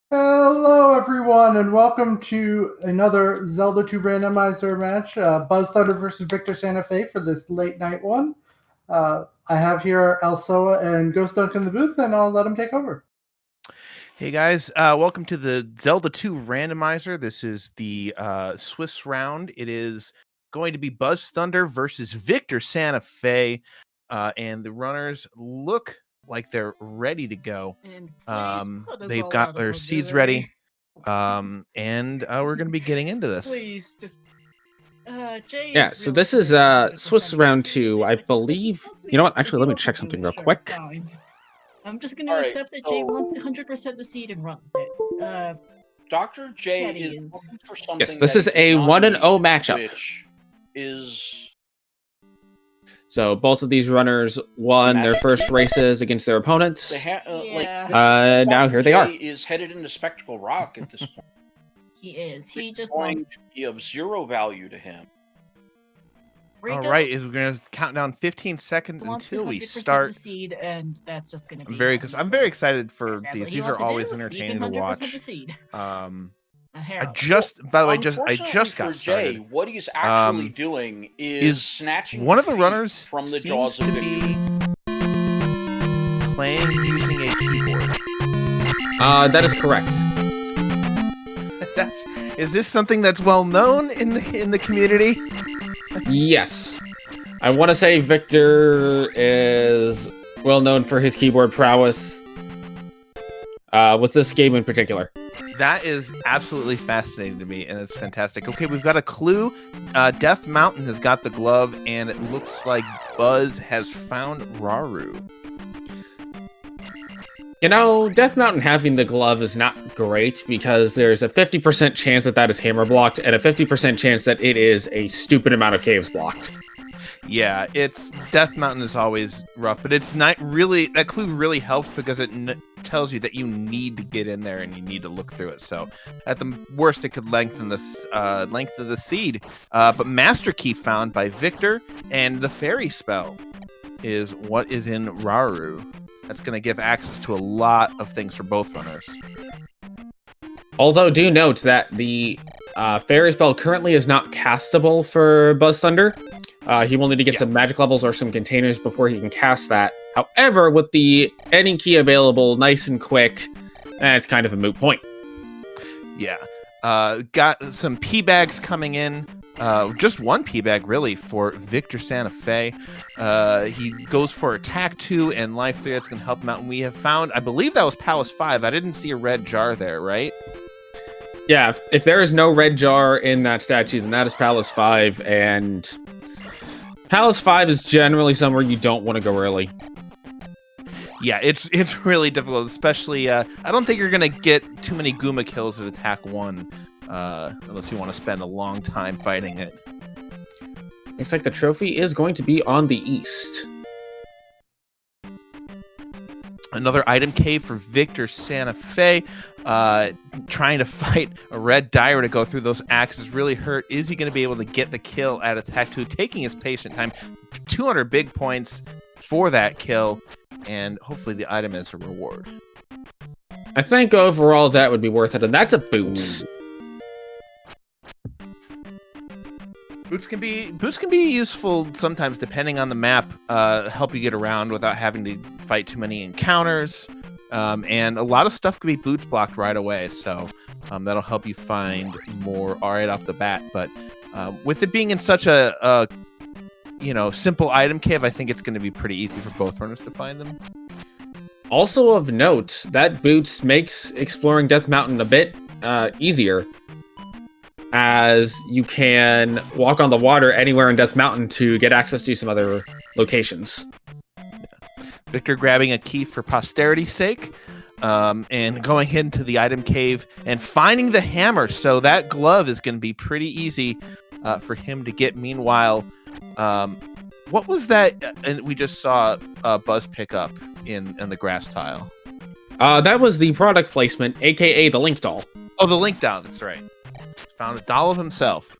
Hello, everyone, and welcome to another Zelda 2 Randomizer match, BuzzThunder versus VictorSantafe for this late night one. I have here Elsoa and Ghost Dunk in the booth, and I'll let them take over. Hey guys, welcome to the Zelda 2 Randomizer. This is the Swiss round. It is going to be BuzzThunder versus VictorSantafe, and the runners look like they're ready to go. They've got their seeds ready, and we're going to be getting into this. Please, just Jay. Yeah, so this is Swiss round 2, I believe. You know what? Actually, let me check something real quick. I'm just going to accept that Jay wants to 100% the seed and run with it. Dr. J is looking for something. Yes, this is a 1-0 matchup. Which is... So both of these runners won their first races against their opponents. Now here they are. Jay is headed into Spectacle Rock at this point. He is. He just going wants to be of 0 value to him. All right, we're going to count down 15 seconds until we start. The seed, and that's just going to be. I'm very excited for these. These are always entertaining to watch. I just got started. Jay, what he's actually doing is snatching one of the runners from the jaws of victory. Playing using a keyboard. That is correct. Is this something that's well known in the community? Yes. I want to say Victor is well known for his keyboard prowess. With this game in particular. That is absolutely fascinating to me, and it's fantastic. Okay, we've got a clue. Death Mountain has got the glove, and it looks like Buzz has found Raru. You know, Death Mountain having the glove is not great because there's a 50% chance that is hammer blocked and a 50% chance that it is a stupid amount of caves blocked. Yeah, Death Mountain is always rough, but it's not really, that clue really helps because it tells you that you need to get in there and you need to look through it. So at the worst, it could lengthen the length of the seed. But Master Key found by Victor, and the Fairy Spell is what is in Raru. That's going to give access to a lot of things for both runners. Although, do note that the Fairy Spell currently is not castable for BuzzThunder. He will need to get some magic levels or some containers before he can cast that. However, with the ending key available nice and quick, it's kind of a moot point. Yeah. Got some P-bags coming in. Just one P-bag, really, for VictorSantafe. He goes for Attack 2 and Life 3. That's going to help him out. And we have found, I believe that was Palace 5. I didn't see a red jar there, right? Yeah, if there is no red jar in that statue, then that is Palace 5, and Palace 5 is generally somewhere you don't want to go early. Yeah, it's really difficult, especially, I don't think you're going to get too many Goomba kills at Attack 1, unless you want to spend a long time fighting it. Looks like the trophy is going to be on the east. Another item cave for VictorSantafe. Trying to fight a red dire to go through those axes really hurt. Is he going to be able to get the kill at Attack 2? Taking his patient time. 200 big points for that kill. And hopefully the item is a reward. I think overall that would be worth it. And that's a boots. Boots can be useful sometimes depending on the map. Help you get around without having to fight too many encounters. And a lot of stuff could be boots blocked right away, so that'll help you find more right off the bat. But with it being in such a simple item cave, I think it's going to be pretty easy for both runners to find them. Also of note, that boots makes exploring Death Mountain a bit easier, as you can walk on the water anywhere in Death Mountain to get access to some other locations. Victor grabbing a key for posterity's sake, and going into the item cave and finding the hammer. So that glove is going to be pretty easy for him to get. Meanwhile, what was that? And we just saw Buzz pick up in the grass tile. That was the product placement, aka the Link doll. Oh, the Link doll. That's right. Found a doll of himself.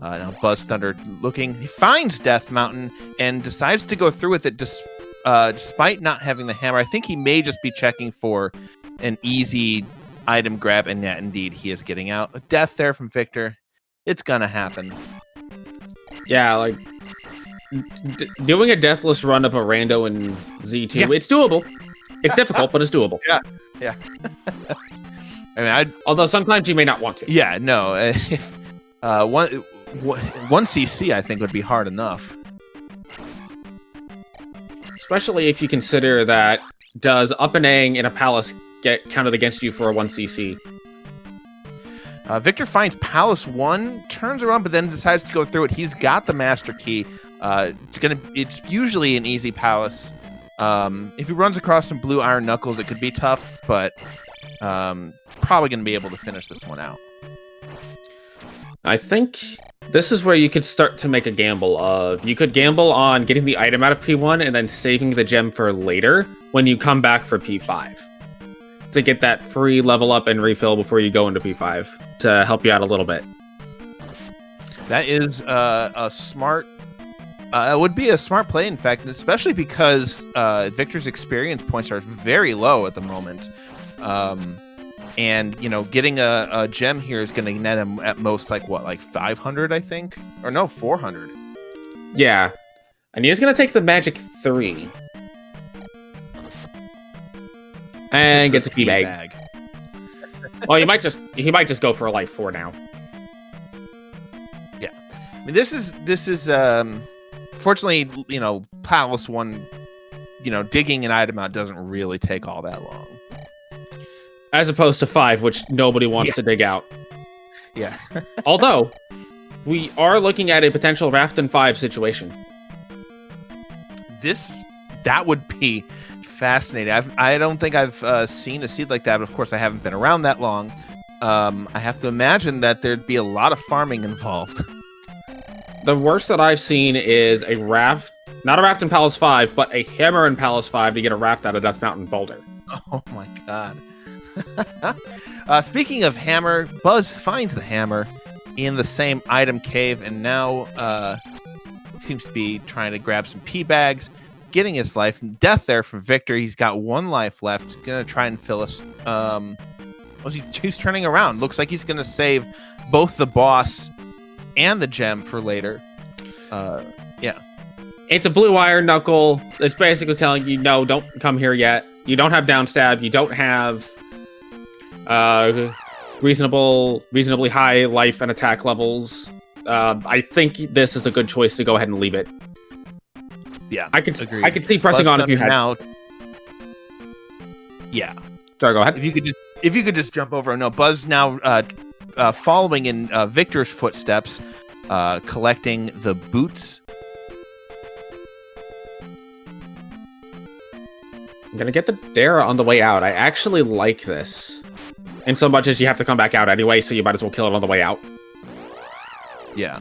Now BuzzThunder looking. He finds Death Mountain and decides to go through with it despite not having the hammer. I think he may just be checking for an easy item grab, and yeah, indeed, he is getting out. A death there from Victor. It's gonna happen. Yeah, like doing a deathless run of a rando in Z2, it's doable. It's difficult, but it's doable. Yeah. I mean, although sometimes you may not want to. Yeah, no. If one CC, I think, would be hard enough. Especially if you consider that does up and A-ing in a palace get counted against you for a 1 CC? Victor finds Palace 1, turns around, but then decides to go through it. He's got the Master Key. It's usually an easy Palace. If he runs across some blue iron knuckles, it could be tough, but probably going to be able to finish this one out. I think this is where you could start to make a gamble of... You could gamble on getting the item out of P1 and then saving the gem for later when you come back for P5. To get that free level up and refill before you go into P5 to help you out a little bit. That is a smart... it would be a smart play, in fact, especially because Victor's experience points are very low at the moment. And, getting a gem here is going to net him at most, like 500, I think? Or no, 400. Yeah. And he's going to take the Magic 3. And gets a P-bag. Well, he might just go for a Life 4 now. Yeah. I mean, this is fortunately, Palace 1, digging an item out doesn't really take all that long. As opposed to 5, which nobody wants to dig out. Yeah. Although, we are looking at a potential Rafton 5 situation. That would be fascinating. I don't think I've seen a seed like that, but of course I haven't been around that long. I have to imagine that there'd be a lot of farming involved. The worst that I've seen is a raft, not a raft in Palace 5, but a hammer in Palace 5 to get a raft out of Death Mountain Boulder. Oh my god. Speaking of hammer, Buzz finds the hammer in the same item cave, and now seems to be trying to grab some pea bags, getting his life. Death there from Victor. He's got 1 life left. Gonna try and fill us. He's turning around. Looks like he's gonna save both the boss and the gem for later. Yeah. It's a blue iron knuckle. It's basically telling you, no, don't come here yet. You don't have downstab. You don't have reasonably high life and attack levels. I think this is a good choice to go ahead and leave it. Yeah, I could see pressing on if you had. Now. Yeah. Sorry, go ahead. If you could just jump over. No, Buzz now following in Victor's footsteps, collecting the boots. I'm gonna get the Dara on the way out. I actually like this. In so much as you have to come back out anyway, so you might as well kill it on the way out. Yeah.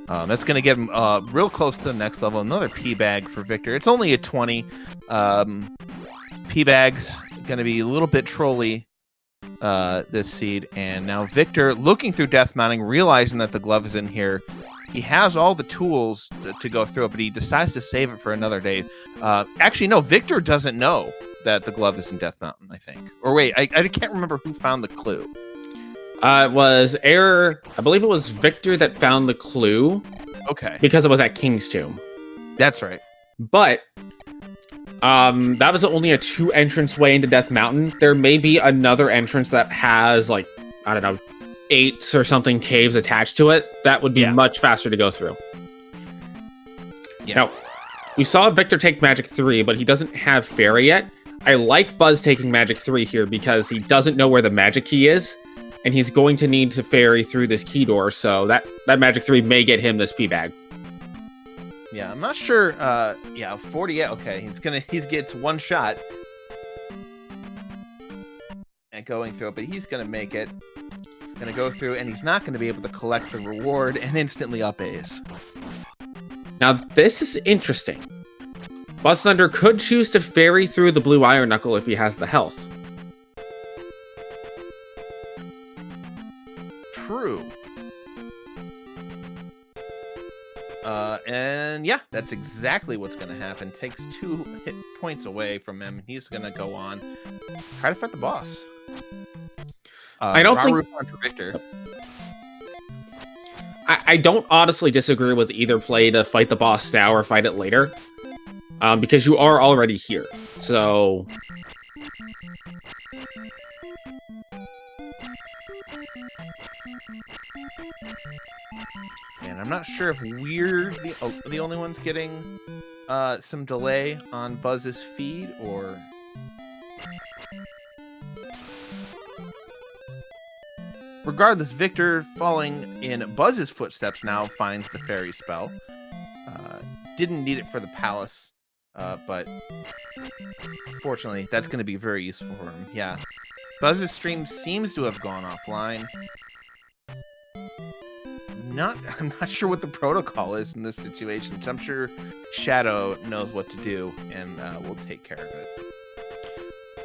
That's going to get him real close to the next level. Another P-bag for Victor. It's only a 20. P-bag's going to be a little bit trolly, this seed. And now Victor, looking through Death Mounting, realizing that the glove is in here. He has all the tools to go through it, but he decides to save it for another day. Actually, no, Victor doesn't know that the glove is in Death Mountain, I think. Or wait, I can't remember who found the clue. It was I believe it was Victor that found the clue. Okay. Because it was at King's Tomb. That's right. But that was only a 2 entrance way into Death Mountain. There may be another entrance that has, like, I don't know, 8 or something caves attached to it. That would be much faster to go through. Yeah. Now, we saw Victor take Magic 3, but he doesn't have Fairy yet. I like Buzz taking Magic 3 here because he doesn't know where the Magic Key is, and he's going to need to Fairy through this key door, so that Magic 3 may get him this P-bag. Yeah, I'm not sure. 40. Okay, he's gets 1 shot at going through it, but he's gonna make it. Gonna go through, and he's not gonna be able to collect the reward and instantly up A's. Now this is interesting. BuzzThunder could choose to Fairy through the blue iron knuckle if he has the health. True. And yeah, that's exactly what's going to happen. Takes 2 hit points away from him. He's going to go on. Try to fight the boss. I don't think for Victor. I don't honestly disagree with either play to fight the boss now or fight it later, because you are already here. So And I'm not sure if we're the only ones getting some delay on Buzz's feed, or regardless, Victor, following in Buzz's footsteps, now finds the fairy spell. Didn't need it for the palace, but fortunately, that's going to be very useful for him. Yeah, Buzz's stream seems to have gone offline. I'm not sure what the protocol is in this situation. I'm sure Shadow knows what to do, and we'll take care of it.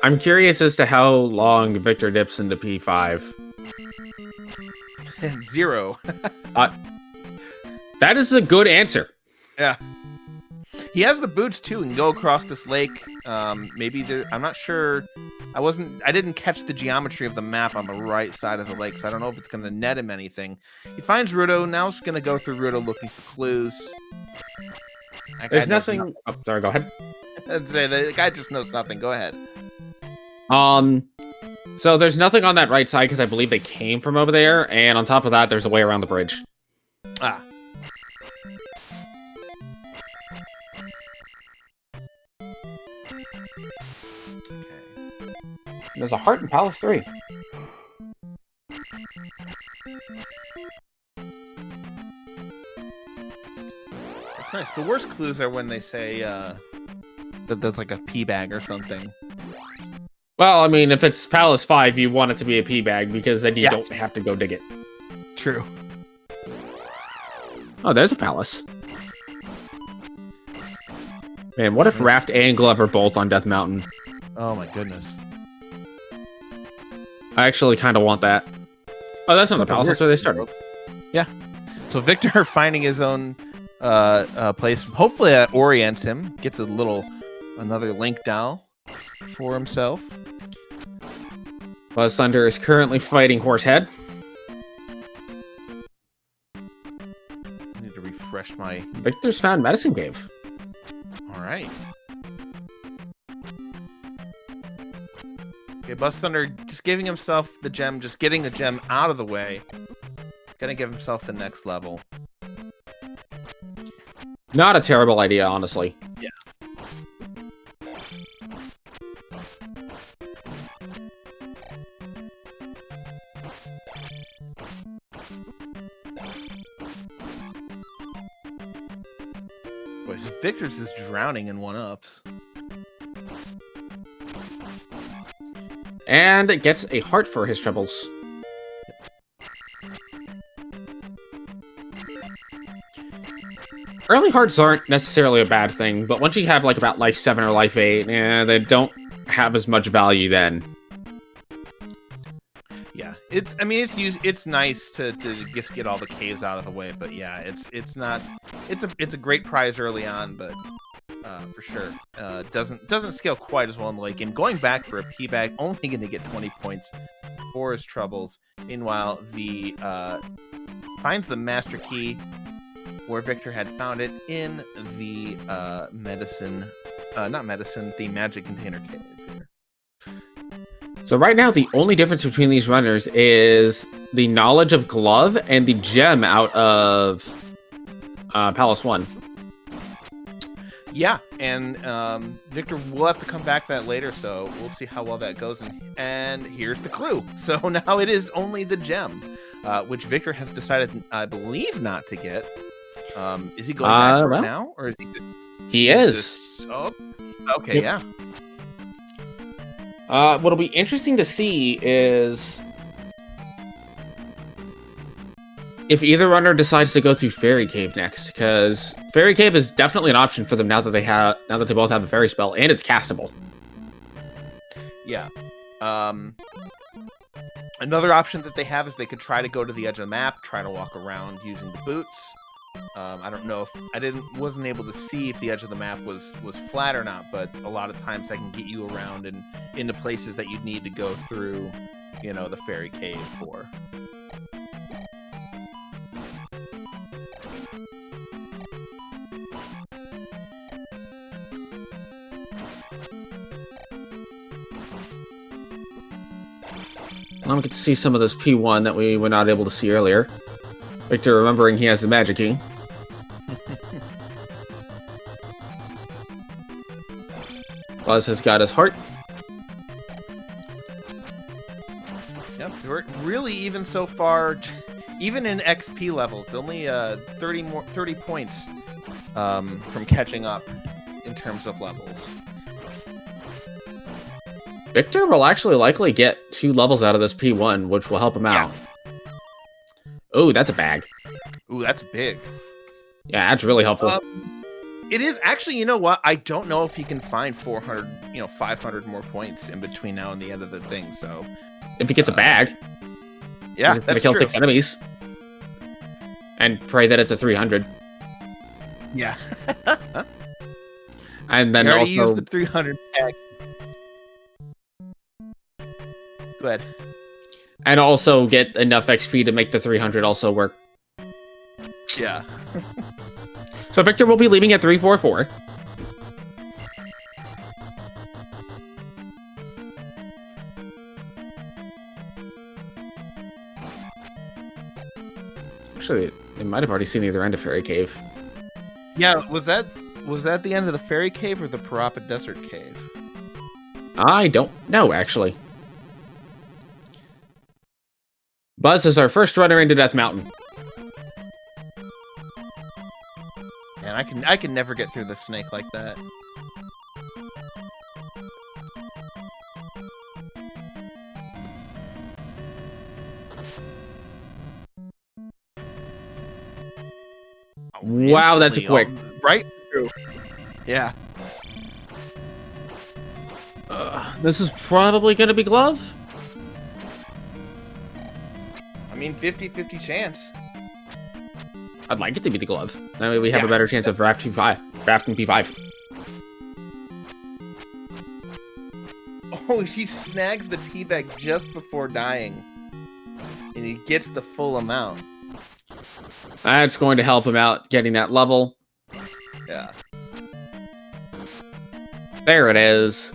I'm curious as to how long Victor dips into P5. 0. That is a good answer. Yeah. He has the boots too and go across this lake. Maybe there, I'm not sure. I didn't catch the geometry of the map on the right side of the lake, so I don't know if it's going to net him anything. He finds Ruto. Now he's going to go through Ruto looking for clues. There's nothing. Oh, sorry, go ahead. I'd say the guy just knows nothing. Go ahead. So there's nothing on that right side because I believe they came from over there, and on top of that, there's a way around the bridge. Ah. There's a heart in Palace 3. That's nice. The worst clues are when they say that that's like a pea bag or something. Well, I mean, if it's Palace 5, you want it to be a pea bag because then you don't have to go dig it. True. Oh, there's a palace. Man, what if Raft and Glove are both on Death Mountain? Oh my goodness. I actually kind of want that. Oh, that's not the palace. That's where they started. Yeah. So Victor finding his own place. Hopefully that orients him. Gets another Link doll for himself. BuzzThunder is currently fighting Horsehead. I need to refresh my... Victor's found Medicine Cave. All right. Okay, BuzzThunder just giving himself the gem, just getting the gem out of the way. Gonna give himself the next level. Not a terrible idea, honestly. Yeah. Boy, Victor's is drowning in 1-ups. And it gets a heart for his troubles. Early hearts aren't necessarily a bad thing, but once you have like about life 7 or life 8, they don't have as much value then. Yeah, it's nice to just get all the caves out of the way, but yeah, it's a great prize early on, but for sure doesn't scale quite as well in the late game. Going back for a P bag, only going to get 20 points for his troubles. Meanwhile, the finds the master key where Victor had found it in the the magic container cave here. So right now, the only difference between these runners is the knowledge of Glove and the gem out of Palace 1. Yeah, and Victor will have to come back to that later, so we'll see how well that goes. And here's the clue. So now it is only the gem, which Victor has decided, I believe, not to get. Is he going back for it now, or is he just... He is. Oh, okay, Yep. yeah. What'll be interesting to see is if either runner decides to go through Fairy Cave next, because Fairy Cave is definitely an option for them now that they both have the Fairy spell and it's castable. Yeah. Another option that they have is they could try to go to the edge of the map, try to walk around using the boots. I don't know if wasn't able to see if the edge of the map was flat or not, but a lot of times I can get you around and into places that you'd need to go through, you know, the fairy cave for. Now we get to see some of this P1 that we were not able to see earlier. Victor remembering he has the magic key. Buzz has got his heart. Yep, we're really even so far, even in XP levels, only 30 points from catching up in terms of levels. Victor will actually likely get 2 levels out of this P1, which will help him out. Oh, that's a bag. Ooh, that's big. Yeah, that's really helpful. It is actually, you know what? I don't know if he can find 400, 500 more points in between now and the end of the thing. So, if he gets a bag, yeah, he's that's gonna kill true. 6 enemies, and pray that it's a 300. Yeah. And then he already also used the 300 tag. Go ahead. And also get enough XP to make the 300 also work. Yeah. So Victor will be leaving at 344. Actually, they might have already seen the other end of Fairy Cave. Yeah, was that the end of the Fairy Cave or the Parappa Desert Cave? I don't know, actually. Buzz is our first runner into Death Mountain. Man, I can never get through the snake like that. Wow, that's Instantly, quick. Right through. Yeah. This is probably going to be Glove. I mean, 50-50 chance. I'd like it to be the Glove. That way we have a better chance of drafting P5. Oh, he snags the P bag just before dying. And he gets the full amount. That's going to help him out getting that level. Yeah. There it is.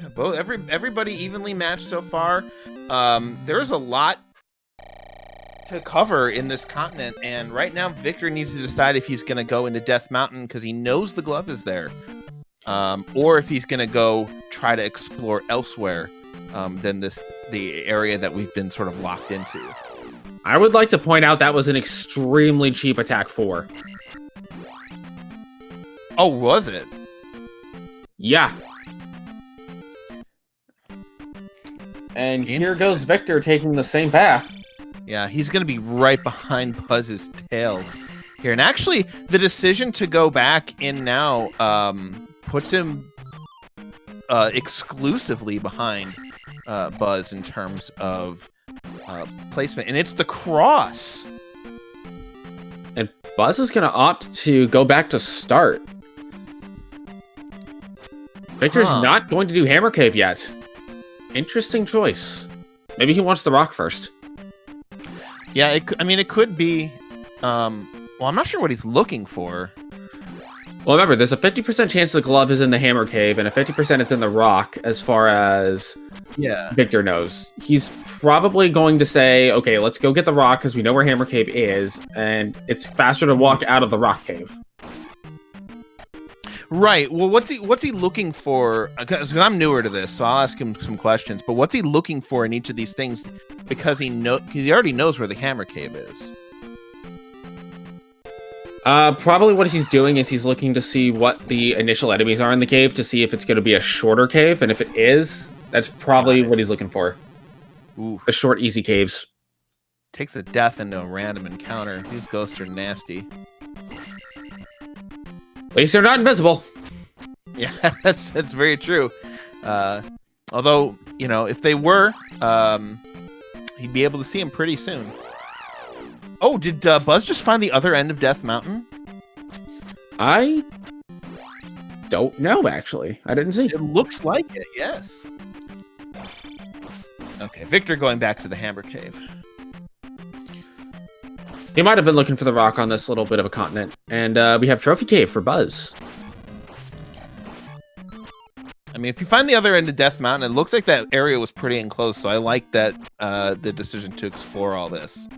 Yeah, both everybody evenly matched so far. There's a lot to cover in this continent, and right now Victor needs to decide if he's going to go into Death Mountain because he knows the glove is there, or if he's going to go try to explore elsewhere than the area that we've been sort of locked into. I would like to point out that was an extremely cheap attack 4. Oh, was it? Yeah. And here goes Victor taking the same path. Yeah, he's going to be right behind Buzz's tails here. And actually, the decision to go back in now puts him exclusively behind Buzz in terms of placement. And it's the cross. And Buzz is going to opt to go back to start. Victor's not going to do Hammer Cave yet. Interesting choice. Maybe he wants the rock first. Yeah, it could be. Well, I'm not sure what he's looking for. Well, remember, there's a 50% chance the glove is in the Hammer Cave, and a 50% it's in the rock, as far as Victor knows. He's probably going to say, okay, let's go get the rock, because we know where Hammer Cave is, and it's faster to walk out of the rock cave. Right. Well, what's he looking for? Because I'm newer to this, so I'll ask him some questions. But what's he looking for in each of these things? Because he already knows where the Hammer Cave is. Probably what he's doing is he's looking to see what the initial enemies are in the cave to see if it's going to be a shorter cave, and if it is, that's probably what he's looking for. Ooh. The short, easy caves. Takes a death into a random encounter. These ghosts are nasty. At least they're not invisible. Yeah, that's very true. Although, if they were, he'd be able to see them pretty soon. Oh, did Buzz just find the other end of Death Mountain? I don't know, actually. I didn't see. It looks like it, yes. Okay, Victor going back to the Hammer Cave. He might have been looking for the rock on this little bit of a continent. And we have Trophy Cave for Buzz. I mean, if you find the other end of Death Mountain, it looks like that area was pretty enclosed, so I like that the decision to explore all this.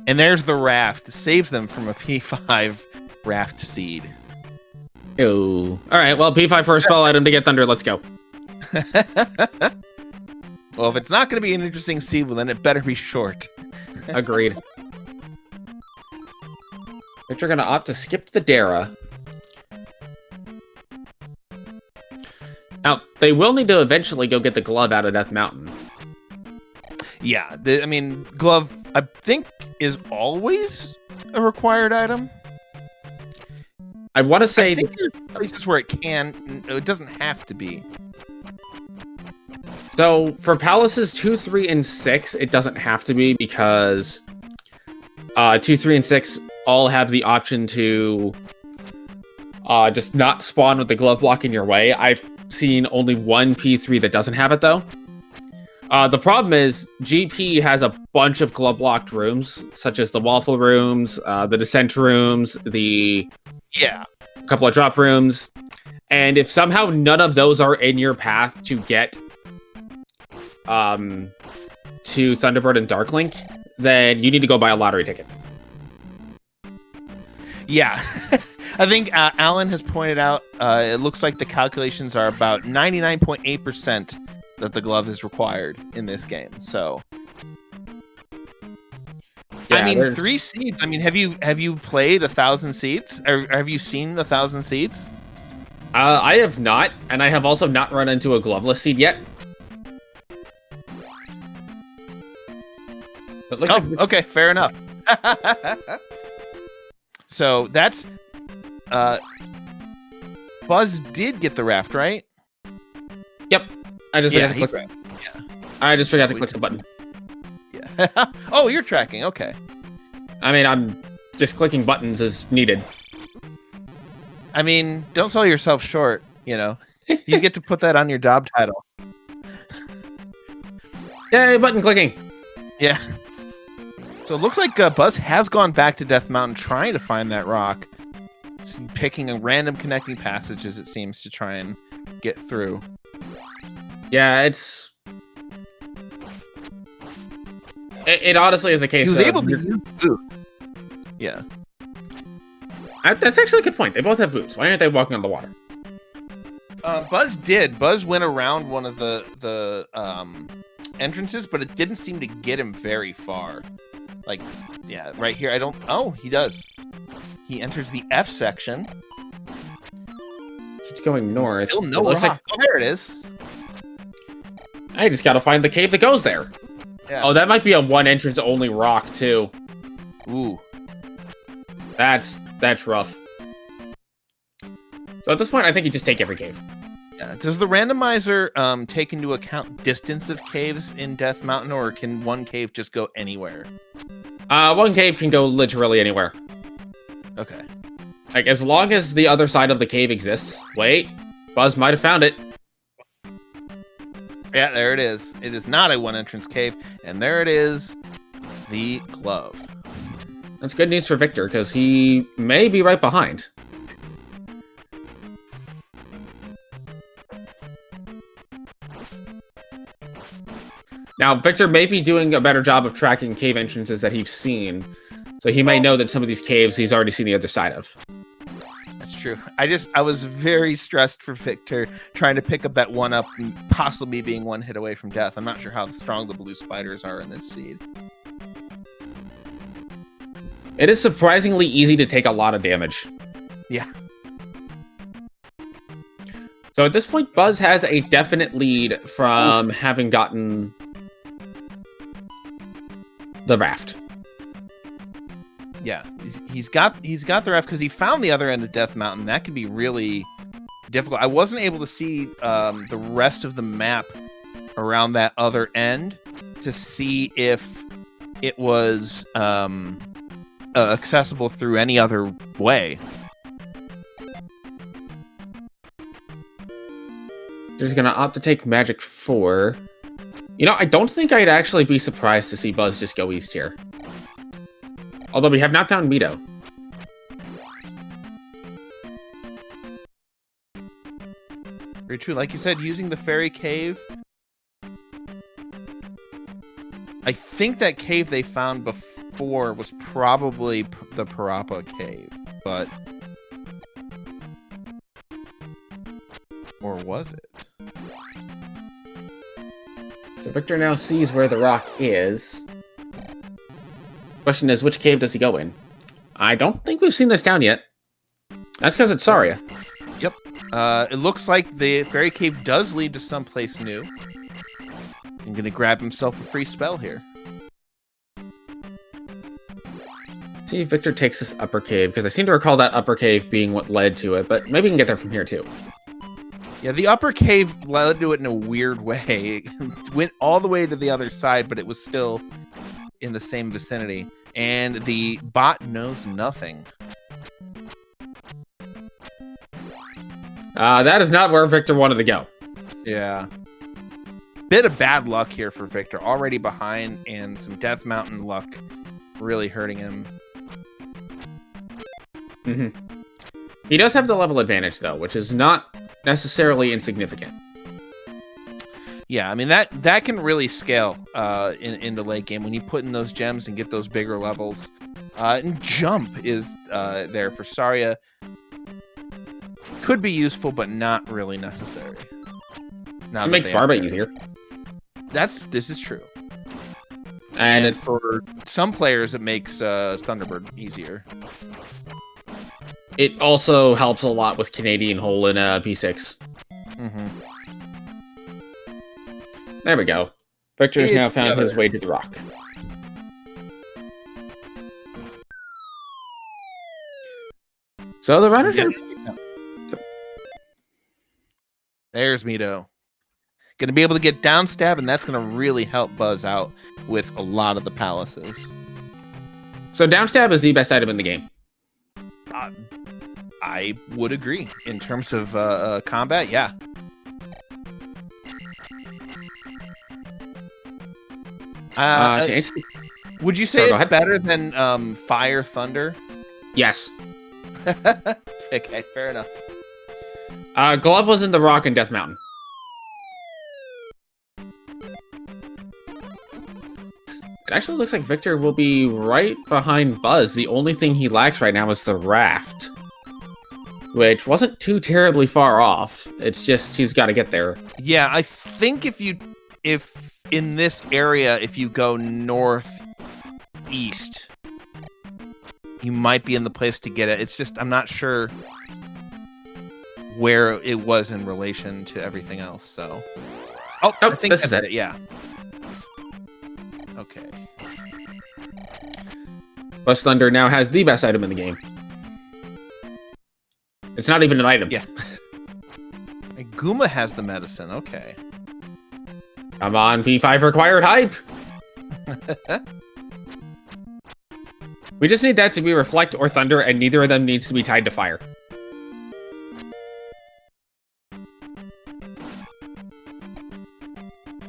And there's the raft. Save them from a P5 raft seed. Oh. Alright, well, P5 for a spell item to get Thunder. Let's go. Well, if it's not going to be an interesting seed, well, then it better be short. Agreed. Victor gonna opt to skip the Dara. Now, they will need to eventually go get the glove out of Death Mountain. Yeah, I mean, glove, I think, is always a required item. I want to say... I think there's places where it doesn't have to be. So, for Palaces 2, 3, and 6, it doesn't have to be because 2, 3, and 6 all have the option to just not spawn with the glove block in your way. I've seen only one P3 that doesn't have it, though. The problem is, GP has a bunch of glove-blocked rooms, such as the Waffle rooms, the Descent rooms, a couple of drop rooms, and if somehow none of those are in your path to get to Thunderbird and Darklink, then you need to go buy a lottery ticket. Yeah. I think Alan has pointed out, it looks like the calculations are about 99.8% that the glove is required in this game. So, yeah, I mean, 3 seeds. I mean, have you played 1,000 seeds? Or have you seen 1,000 seeds? I have not, and I have also not run into a gloveless seed yet. Okay, fair enough. So that's Buzz did get the raft, right? Yep. I just forgot to click. I just forgot to click the button. Yeah. Oh, you're tracking. Okay. I mean, I'm just clicking buttons as needed. I mean, don't sell yourself short. You know, you get to put that on your job title. Yay, button clicking. Yeah. So it looks like Buzz has gone back to Death Mountain trying to find that rock. Just picking a random connecting passages, it seems, to try and get through. Yeah, it honestly is a case he was of... able to use boots. Yeah. That's actually a good point. They both have boots. Why aren't they walking on the water? Buzz did. Buzz went around one of the entrances, but it didn't seem to get him very far. Like, yeah, right here. Oh, he does. He enters the F section. Keeps going north. Still no rock. Oh, there it is. I just gotta find the cave that goes there. Yeah. Oh, that might be a one entrance only rock too. Ooh. That's rough. So at this point, I think you just take every cave. Yeah. Does the randomizer take into account distance of caves in Death Mountain, or can one cave just go anywhere? One cave can go literally anywhere. Okay. Like, as long as the other side of the cave exists. Wait, Buzz might have found it. Yeah, there it is. It is not a one-entrance cave, and there it is, the glove. That's good news for Victor, because he may be right behind. Now, Victor may be doing a better job of tracking cave entrances that he's seen, so he may know that some of these caves he's already seen the other side of. That's true. I was very stressed for Victor trying to pick up that one up and possibly being one hit away from death. I'm not sure how strong the blue spiders are in this seed. It is surprisingly easy to take a lot of damage. Yeah. So at this point, Buzz has a definite lead from having gotten the raft. Yeah, he's got the raft because he found the other end of Death Mountain. That could be really difficult. I wasn't able to see the rest of the map around that other end to see if it was accessible through any other way. Just gonna opt to take Magic 4. You know, I don't think I'd actually be surprised to see Buzz just go east here. Although we have not found Mito. Very true. Like you said, using the fairy cave. I think that cave they found before was probably the Parappa cave, but... Or was it? So Victor now sees where the rock is. Question is, which cave does he go in? I don't think we've seen this down yet. That's because it's Saria. Yep. It looks like the fairy cave does lead to someplace new. I'm gonna grab himself a free spell here. See if Victor takes this upper cave, because I seem to recall that upper cave being what led to it, but maybe we can get there from here too. Yeah, the upper cave led to it in a weird way. It went all the way to the other side, but it was still in the same vicinity. And the bot knows nothing. That is not where Victor wanted to go. Yeah. Bit of bad luck here for Victor. Already behind, and some Death Mountain luck really hurting him. He does have the level advantage, though, which is not necessarily insignificant. Yeah, I mean, that can really scale into late game when you put in those gems and get those bigger levels. And jump is there for Saria. Could be useful, but not really necessary. It makes Barba easier. This is true. And for some players, it makes Thunderbird easier. It also helps a lot with Canadian Hole in P6. There we go. Victor has now found his way to the rock. So the runners are... There's Mito. Going to be able to get down stab, and that's going to really help Buzz out with a lot of the palaces. So downstab is the best item in the game. I would agree. In terms of combat, yeah. Would you say it's better than Fire Thunder? Yes. Okay, fair enough. Glove was in the rock in Death Mountain. It actually looks like Victor will be right behind Buzz. The only thing he lacks right now is the raft, which wasn't too terribly far off. It's just he's got to get there. Yeah, I think if in this area, if you go northeast, you might be in the place to get it. It's just I'm not sure where it was in relation to everything else. So, I think this that's is it. Yeah. Okay. BuzzThunder now has the best item in the game. It's not even an item. Yeah. Guma has the medicine. Okay. Come on, P5 required hype. We just need that to be Reflect or Thunder, and neither of them needs to be tied to fire.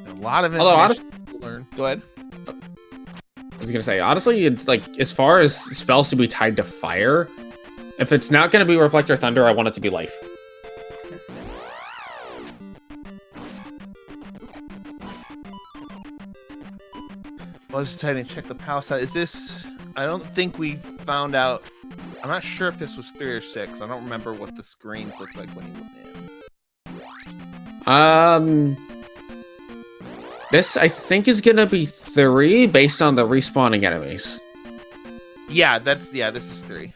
A lot of information to learn. Go ahead. I was gonna say, honestly, it's like as far as spells to be tied to fire, if it's not gonna be Reflect or Thunder, I want it to be Life. I was just trying to check the palace out. Is this... I don't think we found out... I'm not sure if this was 3 or 6. I don't remember what the screens looked like when you went in. This, I think, is gonna be 3, based on the respawning enemies. Yeah, this is 3.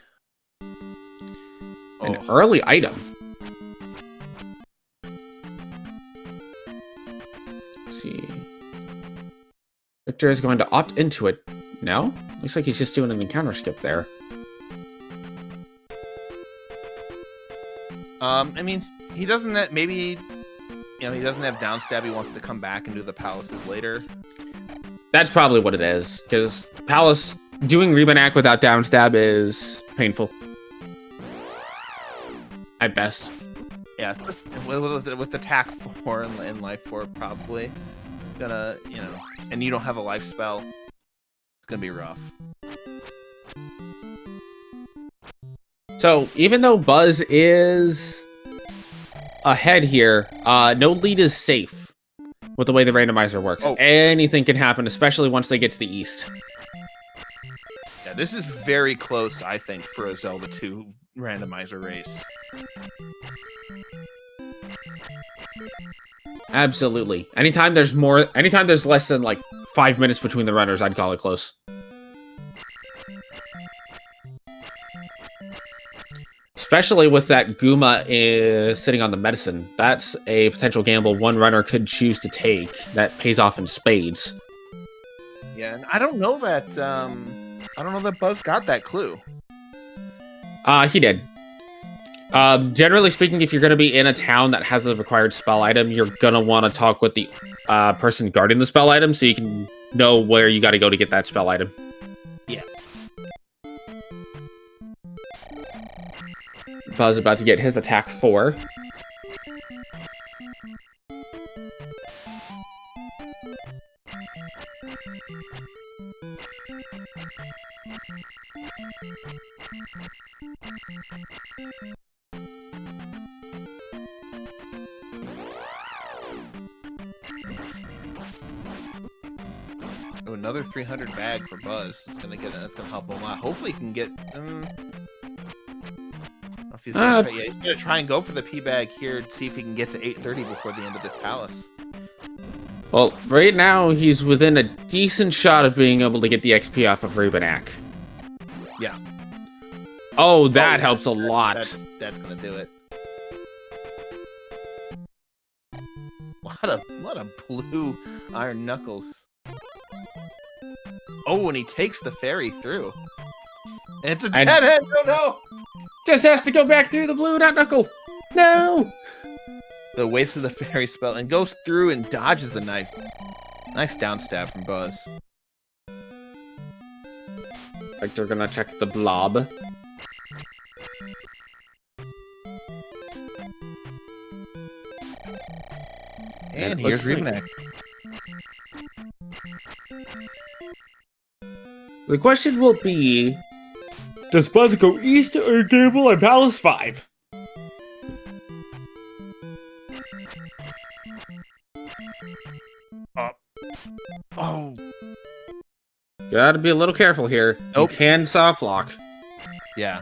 An early item. Let's see. Victor is going to opt into it. No? Looks like he's just doing an encounter skip there. I mean, he doesn't have, maybe, he doesn't have downstab. He wants to come back and do the palaces later. That's probably what it is, because Palace doing Rebanak without down stab is painful. At best. Yeah, with attack 4 and life 4 probably gonna, and you don't have a life spell. It's gonna be rough. So even though Buzz is ahead here, no lead is safe with the way the randomizer works. Oh. Anything can happen, especially once they get to the east. Yeah, this is very close, I think, for a Zelda 2 randomizer race. Absolutely. Anytime there's less than like 5 minutes between the runners, I'd call it close. Especially with that Guma sitting on the medicine. That's a potential gamble one runner could choose to take that pays off in spades. Yeah, and I don't know that Buzz got that clue. He did. Generally speaking, if you're going to be in a town that has a required spell item, you're going to want to talk with the person guarding the spell item so you can know where you got to go to get that spell item. Yeah. Buzz about to get his attack 4. Oh, another 300 bag for Buzz. That's gonna help him a lot. Hopefully, he can get. He's gonna try and go for the P bag here. See if he can get to 830 before the end of this palace. Well, right now he's within a decent shot of being able to get the XP off of Rebanak. Yeah. Oh, that helps a lot. That's gonna do it. Lot of blue iron knuckles. Oh, and he takes the fairy through. And it's a dead end. No. Just has to go back through the blue knuckle. No. The waste of the fairy spell and goes through and dodges the knife. Nice down stab from Buzz. Victor gonna check the blob. And here's Rebanak. The question will be, does Buzz go east or gamble on Palace 5? Oh. Gotta be a little careful here. Nope. You can soft lock. Yeah.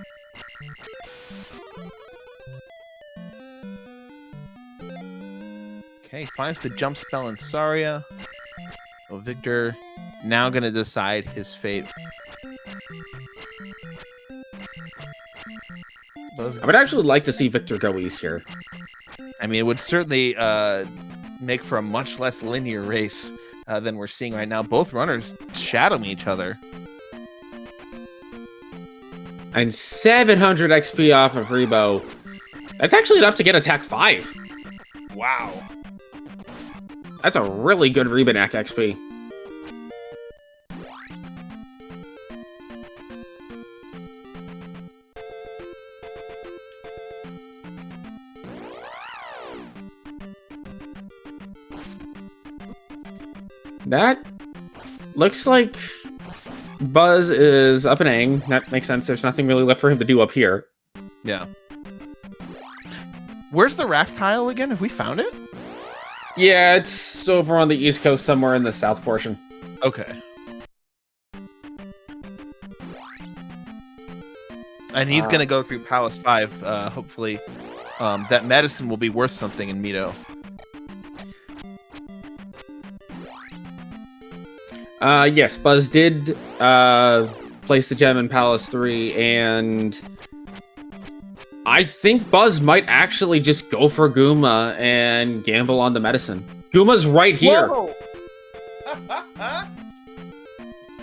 Okay, finds the jump spell in Saria. Oh, Victor now gonna decide his fate. I would actually like to see Victor go east here. I mean, it would certainly make for a much less linear race than we're seeing right now. Both runners shadowing each other. And 700 XP off of Rebo. That's actually enough to get attack 5. Wow. That's a really good Rebanak XP. That looks like Buzz is up and Aang. That makes sense. There's nothing really left for him to do up here. Yeah. Where's the raft tile again? Have we found it? Yeah, it's over on the east coast somewhere in the south portion. Okay. And he's going to go through Palace 5. Hopefully, that medicine will be worth something in Mito. Yes, Buzz did place the gem in Palace 3, and I think Buzz might actually just go for Guma and gamble on the medicine. Guma's right here.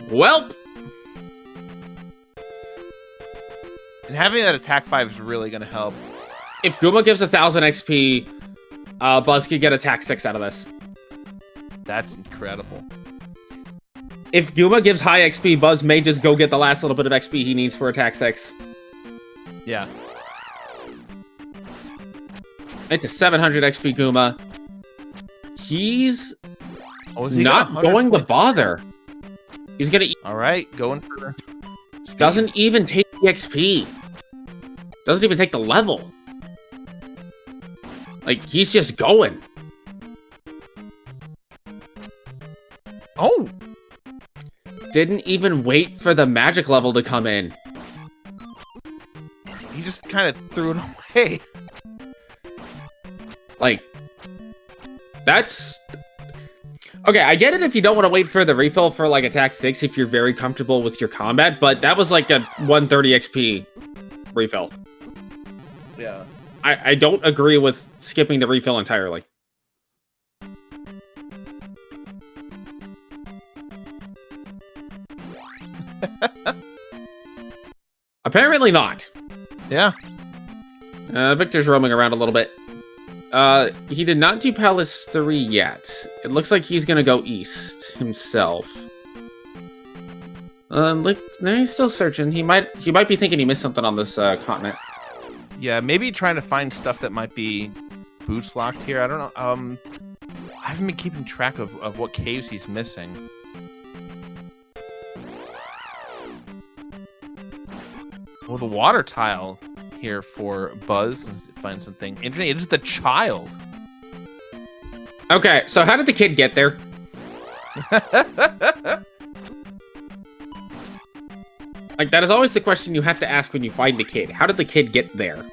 Welp. And having that attack 5 is really going to help. If Guma gives 1,000 XP, Buzz could get attack 6 out of this. That's incredible. if Guma gives high XP, Buzz may just go get the last little bit of XP he needs for attack 6. Yeah. It's a 700 XP Guma. He's he not going to bother. He's gonna. All right, going for. Speed. Doesn't even take the XP. Doesn't even take the level. Like, he's just going. Oh! Didn't even wait for the magic level to come in. He just kind of threw it away. Like, that's... Okay, I get it if you don't want to wait for the refill for, like, attack 6 if you're very comfortable with your combat, but that was like a 130 XP refill. Yeah. I don't agree with skipping the refill entirely. Apparently not. Yeah. Victor's roaming around a little bit. He did not do Palace 3 yet. It looks like he's gonna go east himself. No, he's still searching. He might be thinking he missed something on this continent. Yeah, maybe trying to find stuff that might be boots locked here. I don't know. I haven't been keeping track of what caves he's missing. Well, the water tile here for Buzz. Let's find something interesting. It is the child. Okay, so how did the kid get there? Like, that is always the question you have to ask when you find the kid. How did the kid get there?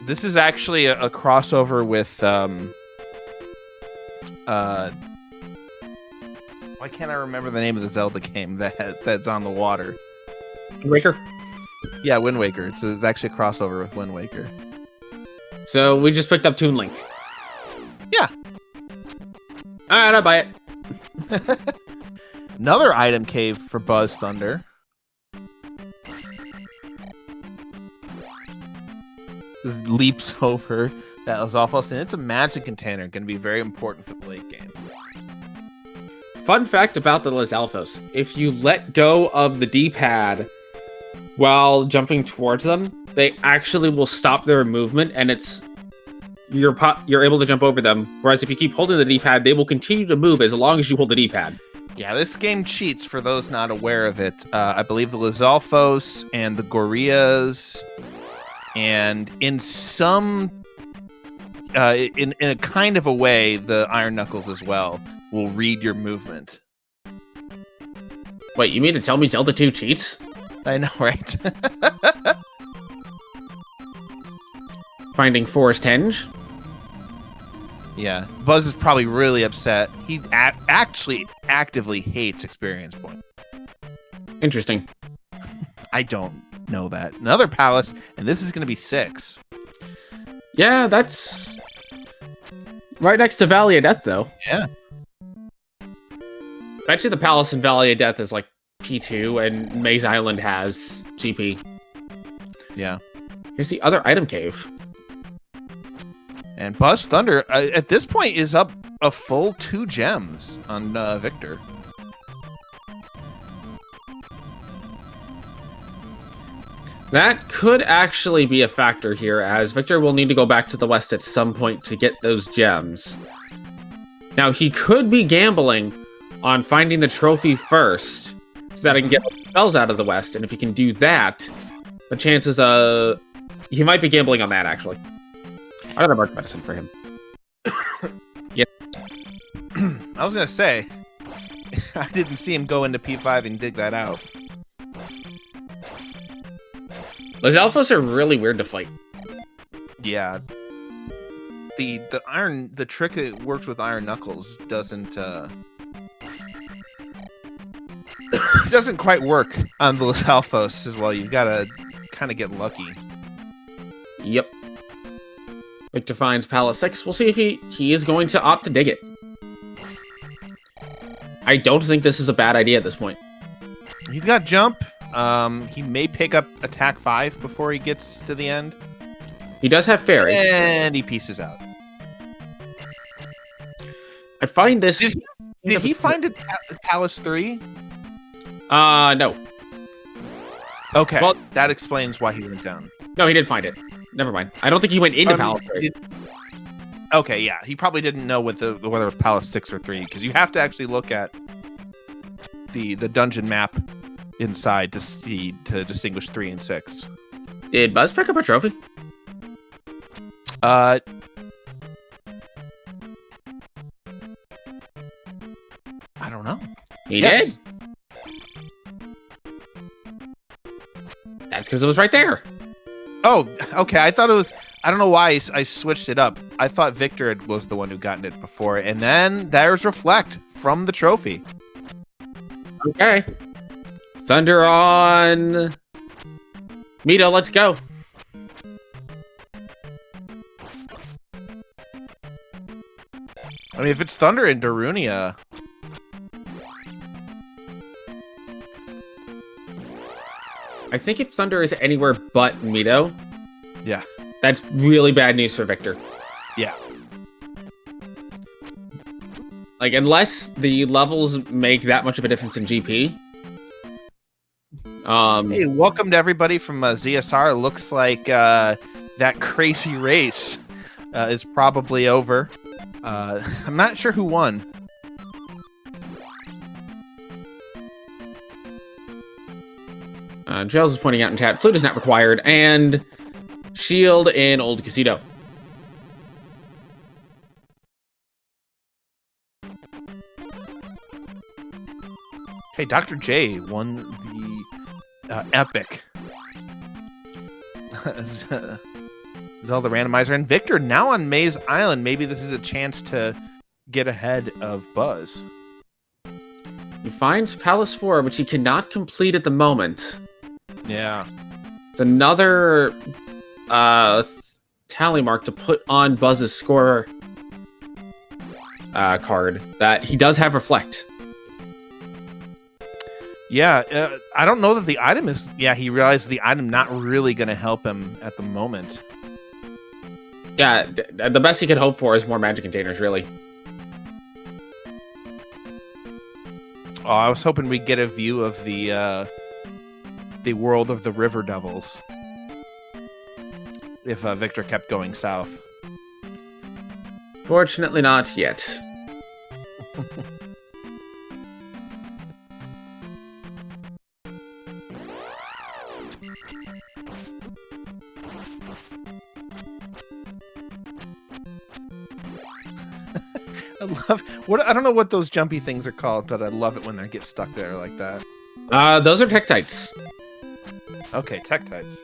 This is actually a crossover with why can't I remember the name of the Zelda game that's on the water? Wind Waker? Yeah, Wind Waker. It's actually a crossover with Wind Waker. So we just picked up Toon Link. Yeah. Alright, I'll buy it. Another item cave for BuzzThunder. This leaps over that was awful, and it's a magic container, going to be very important for the late game. Fun fact about the Lizalfos: if you let go of the D-pad while jumping towards them, they actually will stop their movement, and you're able to jump over them. Whereas if you keep holding the D-pad, they will continue to move as long as you hold the D-pad. Yeah, this game cheats for those not aware of it. I believe the Lizalfos and the Gorillaz, and in some, in a kind of a way, the Iron Knuckles as well will read your movement. Wait, you mean to tell me Zelda 2 cheats? I know, right? Finding Forest Henge? Yeah, Buzz is probably really upset. He actually actively hates Experience Point. Interesting. I don't know that. Another palace, and this is going to be 6. Yeah, that's right next to Valley of Death, though. Yeah. Actually, the palace in Valley of Death is like P2, and Maze Island has GP. Yeah. Here's the other item cave. And BuzzThunder, at this point, is up a full 2 gems on Victor. That could actually be a factor here, as Victor will need to go back to the west at some point to get those gems. Now, he could be gambling on finding the trophy first, so that I can get spells out of the west, and if he can do that, the chances he might be gambling on that, actually. I don't have Mark Medicine for him. Yeah. I was going to say, I didn't see him go into P5 and dig that out. Lizalfos are really weird to fight. Yeah. The trick that works with Iron Knuckles doesn't doesn't quite work on the Lizalfos as well. You've got to kind of get lucky. Yep. Victor finds Palace 6. We'll see if he is going to opt to dig it. I don't think this is a bad idea at this point. He's got jump. He may pick up attack 5 before he gets to the end. He does have fairy. And he pieces out. I find this... Did he find a Palace 3? No. Okay, Well- that explains why he went down. No, he did find it. Never mind. I don't think he went into Palace 3. Okay, yeah, he probably didn't know whether it was Palace 6 or 3, because you have to actually look at the dungeon map inside to distinguish 3 and 6. Did Buzz pick up a trophy? I don't know. He Yes. did? That's because it was right there. Oh, okay. I thought it was. I don't know why I switched it up. I thought Victor was the one who gotten it before, and then there's Reflect from the trophy. Okay. Thunder on Mito, let's go. I mean, if it's Thunder in Darunia, I think if Thunder is anywhere but Mito, yeah, that's really bad news for Victor. yeah. Like, unless the levels make that much of a difference in GP. Hey, welcome to everybody from ZSR. Looks like that crazy race is probably over. I'm not sure who won. Trails is pointing out in chat, flute is not required, and shield in Old Casino. Okay, Dr. J won the epic Zelda Randomizer, and Victor now on Maze Island. Maybe this is a chance to get ahead of Buzz. He finds Palace 4, which he cannot complete at the moment. Yeah. It's another tally mark to put on Buzz's score card that he does have Reflect. Yeah, I don't know that the item is... Yeah, he realized the item not really going to help him at the moment. Yeah, the best he could hope for is more magic containers, really. Oh, I was hoping we'd get a view of the world of the River Devils. If Victor kept going south. Fortunately not yet. I don't know what those jumpy things are called, but I love it when they get stuck there like that. Those are Tektites. Okay, Tektites.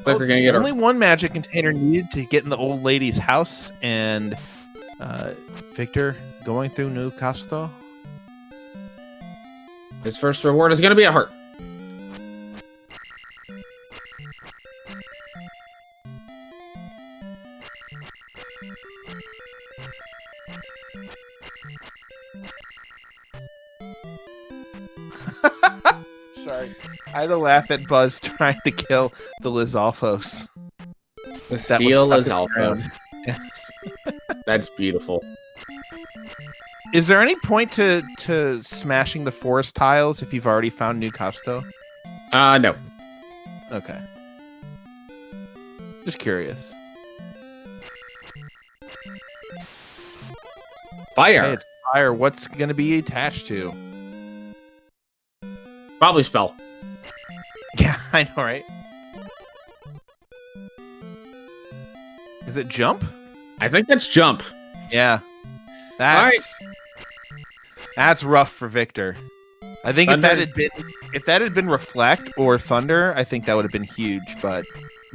Like we're gonna get only one magic container needed to get in the old lady's house, and Victor going through New Casto. His first reward is gonna be a heart. Sorry. I had to laugh at Buzz trying to kill the Lizalfos. The steel Lizalfos. Yes. That's beautiful. Is there any point to smashing the forest tiles if you've already found New Casto? No. Okay. Just curious. Fire. Hey, it's fire. What's going to be attached to? Probably spell. Yeah, I know, right? Is it jump? I think that's jump. Yeah. That's rough for Victor. I think if that had been Reflect or Thunder, I think that would have been huge, but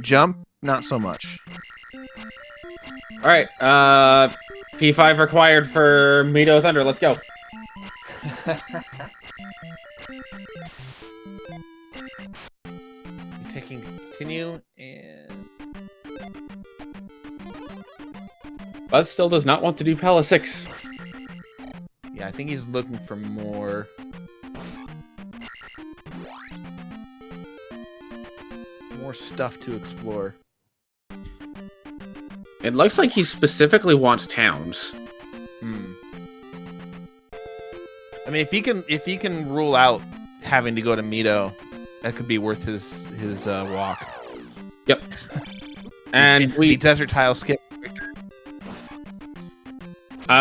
jump, not so much. All right, P5 required for Mito Thunder. Let's go. Taking continue and Buzz still does not want to do Palace 6. yeah, I think he's looking for more stuff to explore. It looks like he specifically wants towns. I mean, if he can rule out having to go to Mito, that could be worth his walk. Yep. And the desert tile skip.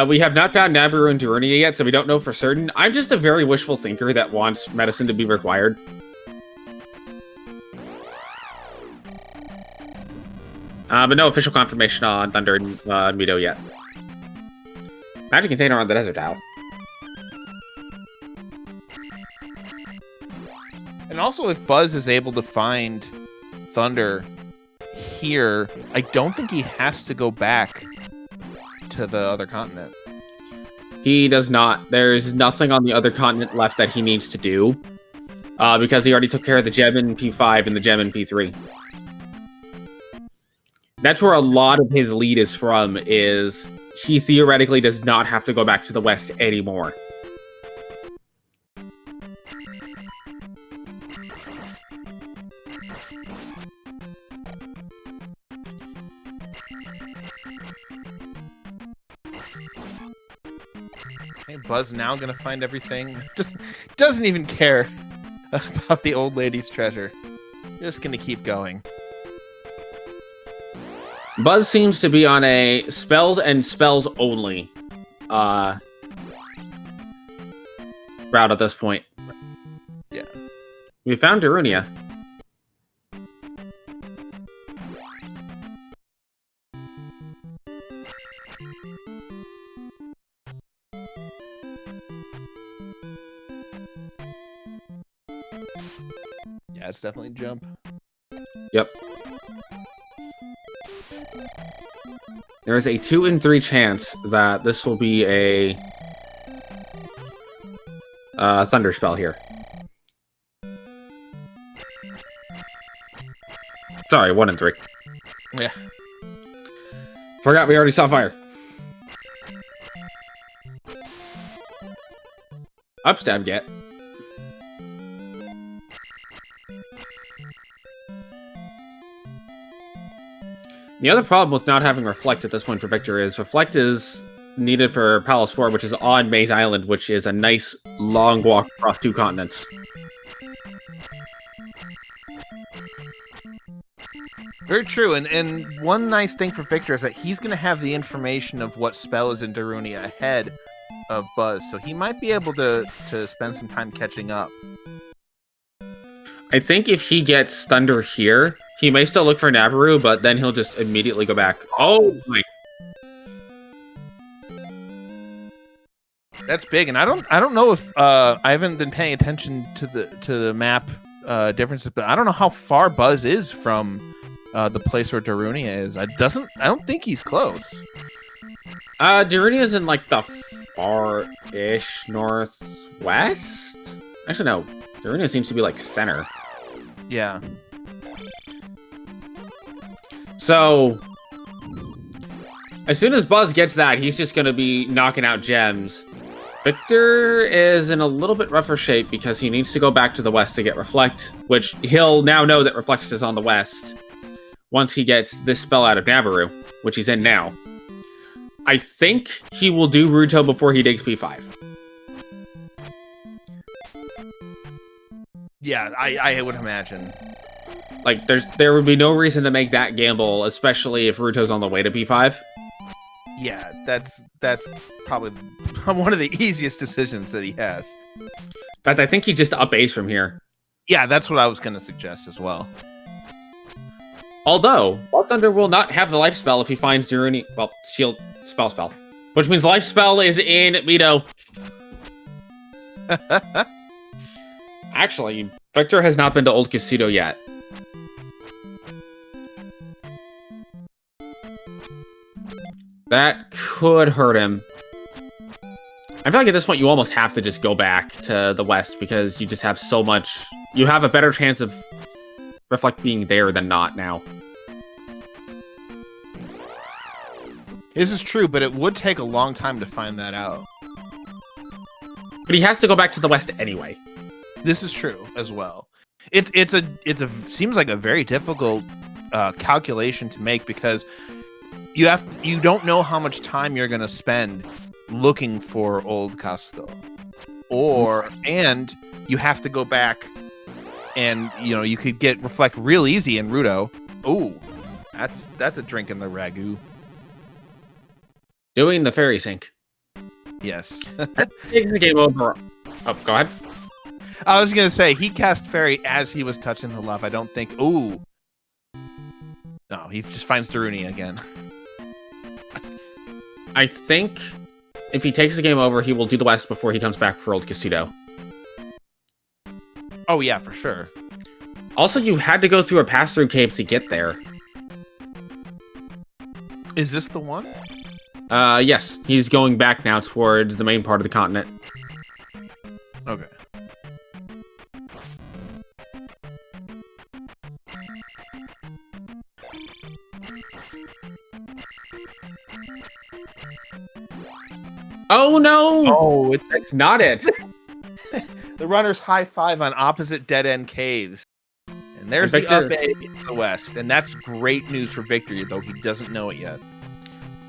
We have not found Nabaru and Darunia yet, so we don't know for certain. I'm just a very wishful thinker that wants medicine to be required. But no official confirmation on Thunder and Mito yet. Magic container on the desert tile. And also, if Buzz is able to find Thunder here, I don't think he has to go back to the other continent. He does not. There's nothing on the other continent left that he needs to do, because he already took care of the gem in P5 and the gem in P3. That's where a lot of his lead is from, is he theoretically does not have to go back to the west anymore. Hey, Buzz now gonna find everything. Doesn't even care about the old lady's treasure. Just gonna keep going. Buzz seems to be on a spells and spells only route at this point. Yeah. We found Darunia. Yeah, it's definitely a jump. Yep. There is a 2 in 3 chance that this will be a thunder spell here. Sorry, 1 in 3. Yeah. Forgot we already saw fire. Upstab get. The other problem with not having Reflect at this point for Victor is Reflect is needed for Palace 4, which is on Maze Island, which is a nice long walk across 2 continents. Very true, and one nice thing for Victor is that he's going to have the information of what spell is in Darunia ahead of Buzz, so he might be able to spend some time catching up. I think if he gets Thunder here, he may still look for Nabaru, but then he'll just immediately go back. Oh my! That's big, and I don't know if I haven't been paying attention to the map differences, but I don't know how far Buzz is from the place where Darunia is. I don't think he's close. Darunia is in like the far-ish northwest. Actually, no. Darunia seems to be like center. Yeah. So, as soon as Buzz gets that, he's just going to be knocking out gems. Victor is in a little bit rougher shape because he needs to go back to the west to get Reflect, which he'll now know that Reflect is on the west once he gets this spell out of Nabaru, which he's in now. I think he will do Ruto before he digs P5. Yeah, I would imagine. Like, there would be no reason to make that gamble, especially if Ruto's on the way to P5. Yeah, that's probably one of the easiest decisions that he has. In fact, I think he just up A's from here. Yeah, that's what I was going to suggest as well. Although, BuzzThunder will not have the life spell if he finds Darunia. Well, shield spell. Which means life spell is in Mito. Actually, Victor has not been to Old Casino yet. That could hurt him. I feel like at this point you almost have to just go back to the west because you just have so much... You have a better chance of Reflect being there than not now. This is true, but it would take a long time to find that out. But he has to go back to the west anyway. This is true as well. It's a seems like a very difficult calculation to make because you don't know how much time you're going to spend looking for Old Casto and you have to go back and you could get reflect real easy in Rudo. Oh, that's a drink in the ragu. Doing the fairy sync. Yes. Takes the game over. Oh, go ahead. I was gonna say he cast fairy as he was touching the love. I don't think. Ooh. No, he just finds Darunia again. I think if he takes the game over, he will do the West before he comes back for Old Casino. Oh yeah, for sure. Also, you had to go through a pass-through cave to get there. Is this the one? Yes. He's going back now towards the main part of the continent. Okay. Oh no! Oh, it's not it. The runner's high five on opposite dead end caves. And there's the up A in the west. And that's great news for Victor, though he doesn't know it yet.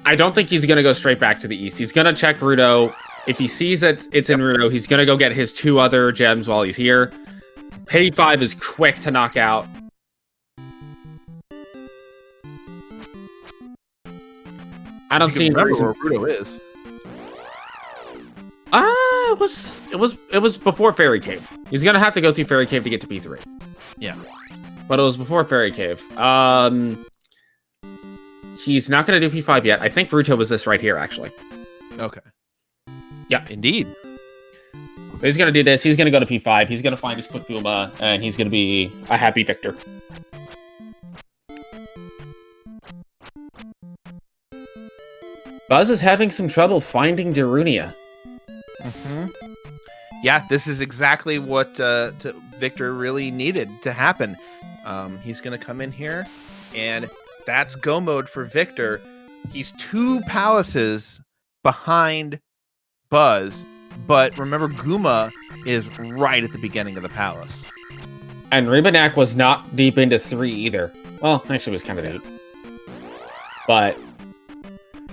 I don't think he's going to go straight back to the east. He's going to check Rudo. If he sees that it's in Rudo, he's going to go get his 2 other gems while he's here. Pay 5 is quick to knock out. I don't see any reason. Where Rudo is. It was before Fairy Cave. He's gonna have to go through Fairy Cave to get to P3. Yeah. But it was before Fairy Cave. He's not gonna do P5 yet. I think Ruto was this right here, actually. Okay. Yeah. Indeed. But he's gonna do this. He's gonna go to P5. He's gonna find his quick Guma, and he's gonna be a happy Victor. Buzz is having some trouble finding Darunia. Mm-hmm. Yeah, this is exactly what Victor really needed to happen. He's going to come in here, and that's go mode for Victor. He's 2 palaces behind Buzz, but remember, Guma is right at the beginning of the palace. And Ribanak was not deep into 3 either. Well, actually, it was kind of deep. But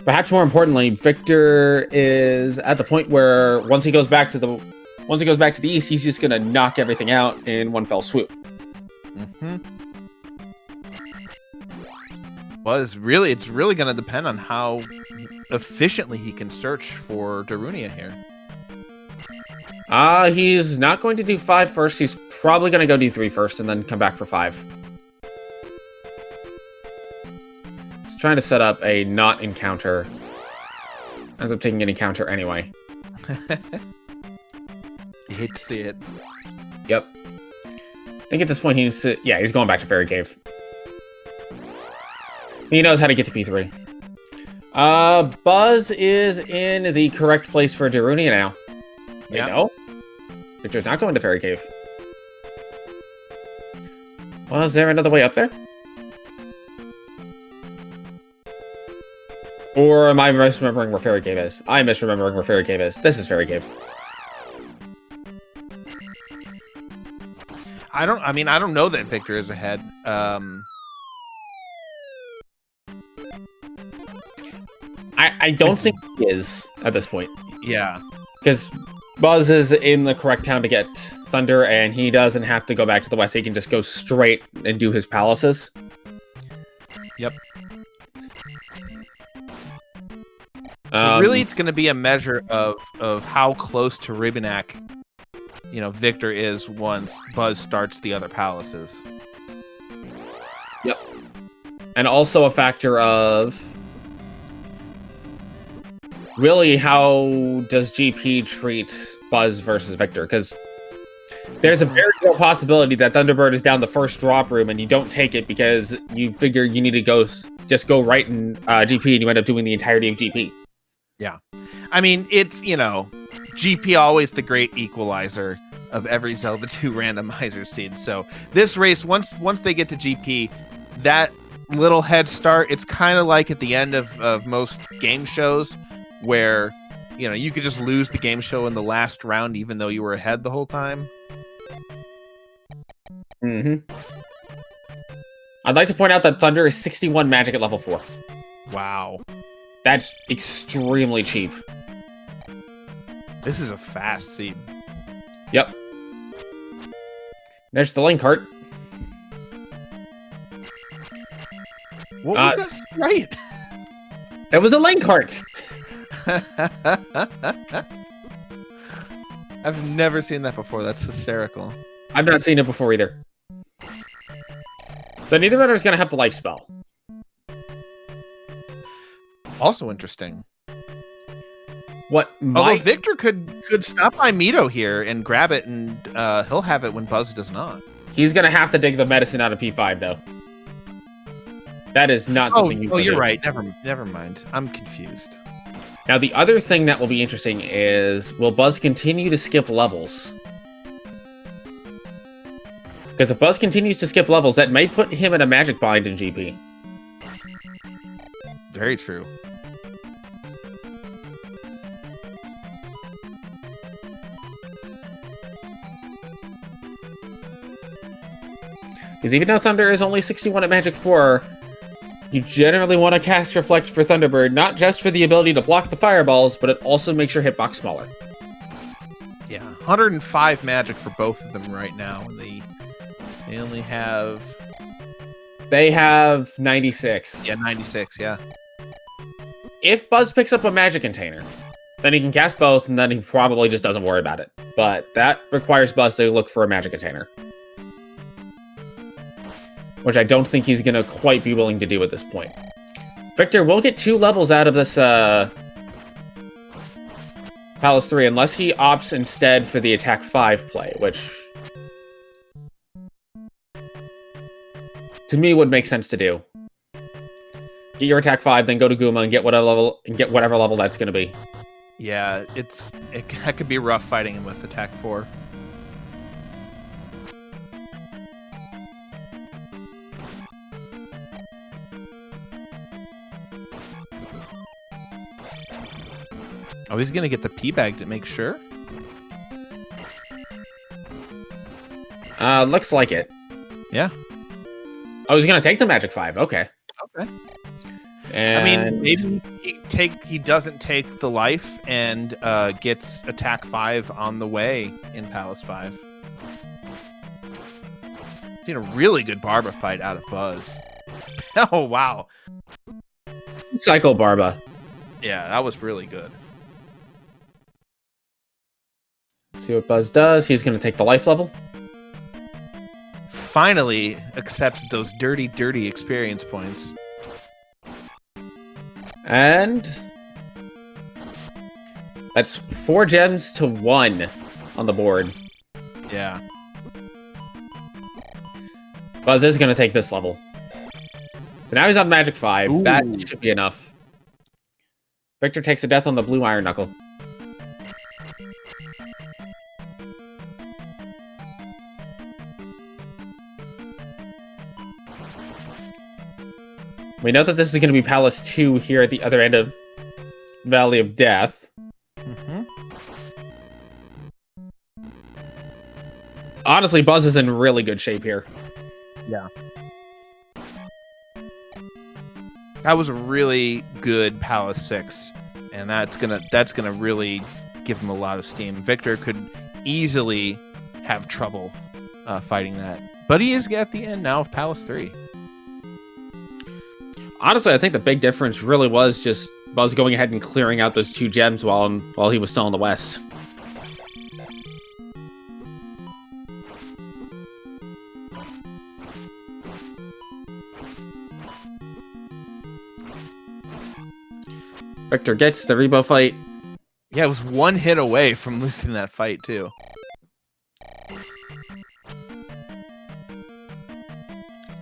perhaps more importantly, Victor is at the point where once he goes back to the east, he's just gonna knock everything out in one fell swoop. Mm-hmm. Well, it's really going to depend on how efficiently he can search for Darunia here. He's not going to do 5 first. He's probably going to go do 3 first and then come back for 5. He's trying to set up a not encounter. Ends up taking an encounter anyway. You hate to see it. Yep. I think at this point he needs to... Yeah, he's going back to Fairy Cave. He knows how to get to P3. Buzz is in the correct place for Darunia now. Yeah. No? Victor's not going to Fairy Cave. Well, is there another way up there? Or am I misremembering where Fairy Cave is? I'm misremembering where Fairy Cave is. This is Fairy Cave. I don't know that Victor is ahead. I don't think he is at this point. Yeah. Because Buzz is in the correct town to get Thunder, and he doesn't have to go back to the west. He can just go straight and do his palaces. Yep. So really, it's going to be a measure of how close to Ribanak, Victor is once Buzz starts the other palaces. Yep. And also a factor of really how does GP treat Buzz versus Victor? Because there's a very real possibility that Thunderbird is down the first drop room and you don't take it because you figure you need to just go right in GP and you end up doing the entirety of GP. Yeah. I mean, it's, GP always the great equalizer of every Zelda 2 randomizer seed. So this race, once they get to GP, that little head start, it's kind of like at the end of most game shows where, you could just lose the game show in the last round even though you were ahead the whole time. Mm-hmm. I'd like to point out that Thunder is 61 magic at level 4. Wow. That's extremely cheap. This is a fast seed. Yep. There's the lane cart. What was that sprite? It was a lane cart. I've never seen that before. That's hysterical. I've not seen it before either. So neither runner is going to have the life spell. Also interesting. What Although Victor could stop by Mito here and grab it, and he'll have it when Buzz does not. He's going to have to dig the medicine out of P5, though. That is not something you can you're do. right. Never mind. I'm confused. Now, the other thing that will be interesting is, will Buzz continue to skip levels? Because if Buzz continues to skip levels, that may put him in a magic bind in GP. Very true. Because even though Thunder is only 61 at Magic 4, you generally want to cast Reflect for Thunderbird, not just for the ability to block the fireballs, but it also makes your hitbox smaller. Yeah, 105 magic for both of them right now, and they only have... They have 96. Yeah, 96, yeah. If Buzz picks up a magic container, then he can cast both, and then he probably just doesn't worry about it. But that requires Buzz to look for a magic container. Which I don't think he's going to quite be willing to do at this point. Victor will get 2 levels out of this Palace 3, unless he opts instead for the Attack 5 play, which to me would make sense to do. Get your Attack 5, then go to Guma and get whatever level that's going to be. Yeah, that could be rough fighting him with Attack 4. Oh, he's gonna get the P-bag to make sure? Looks like it. Yeah. Oh, he's gonna take the Magic 5, okay. Okay. And... I mean, maybe he doesn't take the life and gets Attack 5 on the way in Palace 5. Seen a really good Barba fight out of Buzz. Oh, wow. Cycle Barba. Yeah, that was really good. Let's see what Buzz does. He's going to take the life level. Finally accepts those dirty, dirty experience points. And that's 4 gems to 1 on the board. Yeah. Buzz is going to take this level. So now he's on Magic 5. Ooh. That should be enough. Victor takes a death on the blue Iron Knuckle. We know that this is going to be Palace 2 here at the other end of Valley of Death. Mm-hmm. Honestly, Buzz is in really good shape here. Yeah. That was a really good Palace 6, and that's gonna really give him a lot of steam. Victor could easily have trouble fighting that, but he is at the end now of Palace 3. Honestly, I think the big difference really was just Buzz going ahead and clearing out those 2 gems while he was still in the West. Victor gets the Rebo fight. Yeah, it was 1 hit away from losing that fight, too.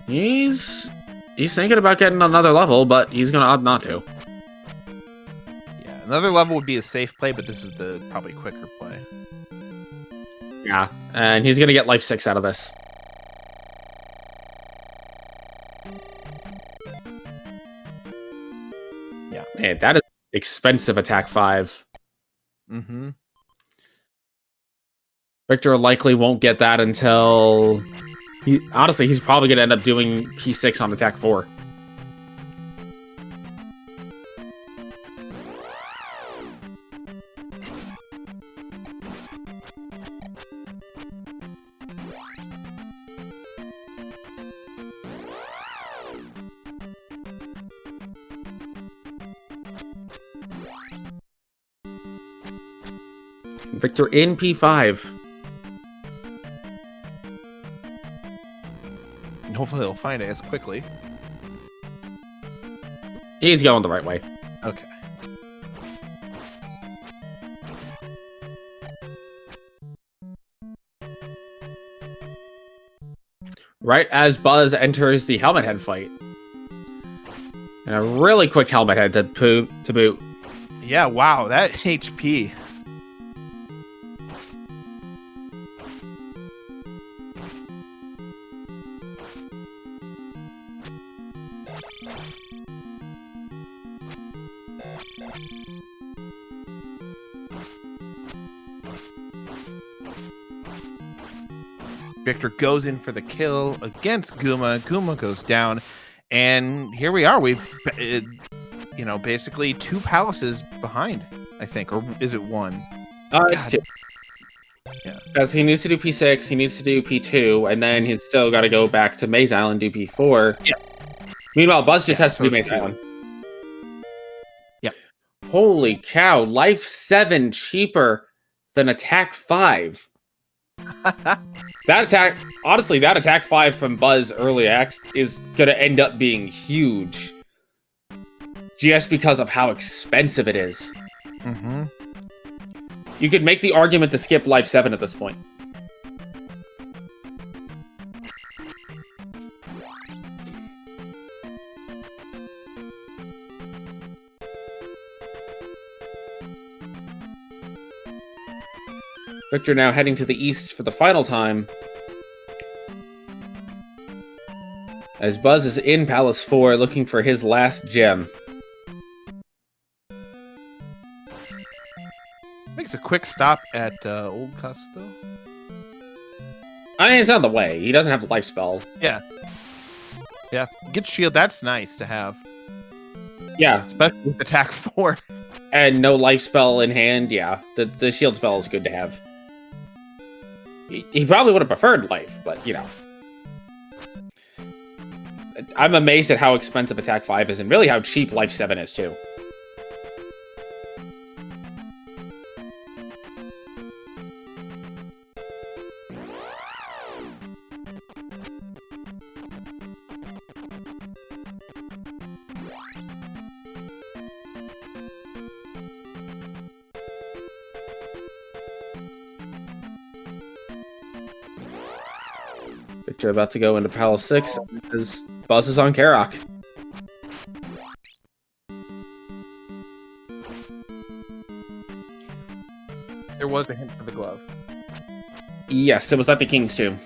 He's thinking about getting another level, but he's going to opt not to. Yeah, another level would be a safe play, but this is the probably quicker play. Yeah, and he's going to get life 6 out of this. Yeah. Man, that is expensive Attack 5. Mm-hmm. Victor likely won't get that until... honestly, he's probably going to end up doing P6 on Attack 4. Victor in P5. And hopefully he'll find it as quickly. He's going the right way. Okay. Right as Buzz enters the helmet head fight. And a really quick helmet head to boot. Yeah, wow, that HP. Victor goes in for the kill against Guma. Guma goes down, and here we are. We've, basically 2 palaces behind, I think, or is it 1? It's 2. Yeah, because he needs to do P6, he needs to do P2, and then he's still got to go back to Maze Island and do P4. Yeah. Meanwhile, Buzz just has to do Maze Island. Yeah. Holy cow! Life 7 cheaper than attack 5. That attack 5 from Buzz early is gonna end up being huge. Just because of how expensive it is. Mm-hmm. You could make the argument to skip Life 7 at this point. Victor now heading to the east for the final time. As Buzz is in Palace 4 looking for his last gem. Makes a quick stop at Old Costo. I mean, it's on the way. He doesn't have a life spell. Yeah. Yeah. Get shield. That's nice to have. Yeah. Especially with attack 4. And no life spell in hand. Yeah. The shield spell is good to have. He probably would have preferred life, but, you know. I'm amazed at how expensive attack 5 is, and really how cheap life 7 is, too. Victor about to go into Palace 6 as Buzz is on Karok. There was a hint for the glove. Yes, it was at the King's Tomb.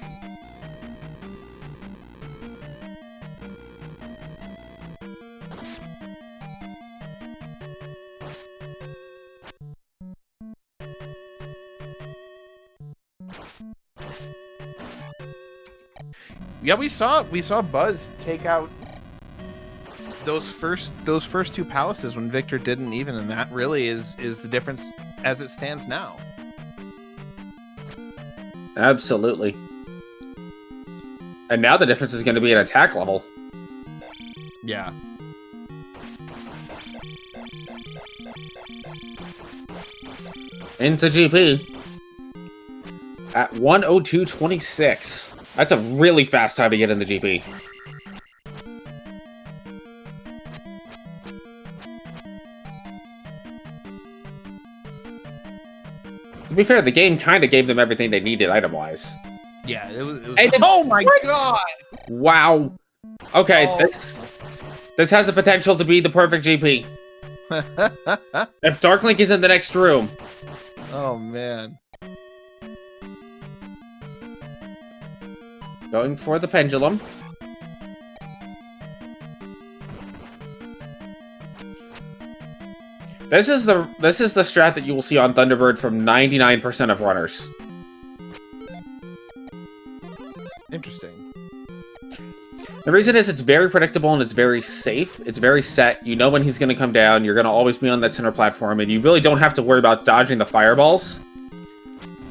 Yeah, we saw Buzz take out those first 2 palaces when Victor didn't even, and that really is the difference as it stands now. Absolutely. And now the difference is going to be an attack level. Yeah. Into GP. At 1:02.26. That's a really fast time to get in the GP. To be fair, the game kind of gave them everything they needed item-wise. Yeah, it was oh my god! Wow. Okay, this has the potential to be the perfect GP. If Darklink is in the next room. Oh, man. Going for the pendulum. This is the strat that you will see on Thunderbird from 99% of runners. Interesting. The reason is it's very predictable and it's very safe. It's very set. You know when he's going to come down. You're going to always be on that center platform, and you really don't have to worry about dodging the fireballs,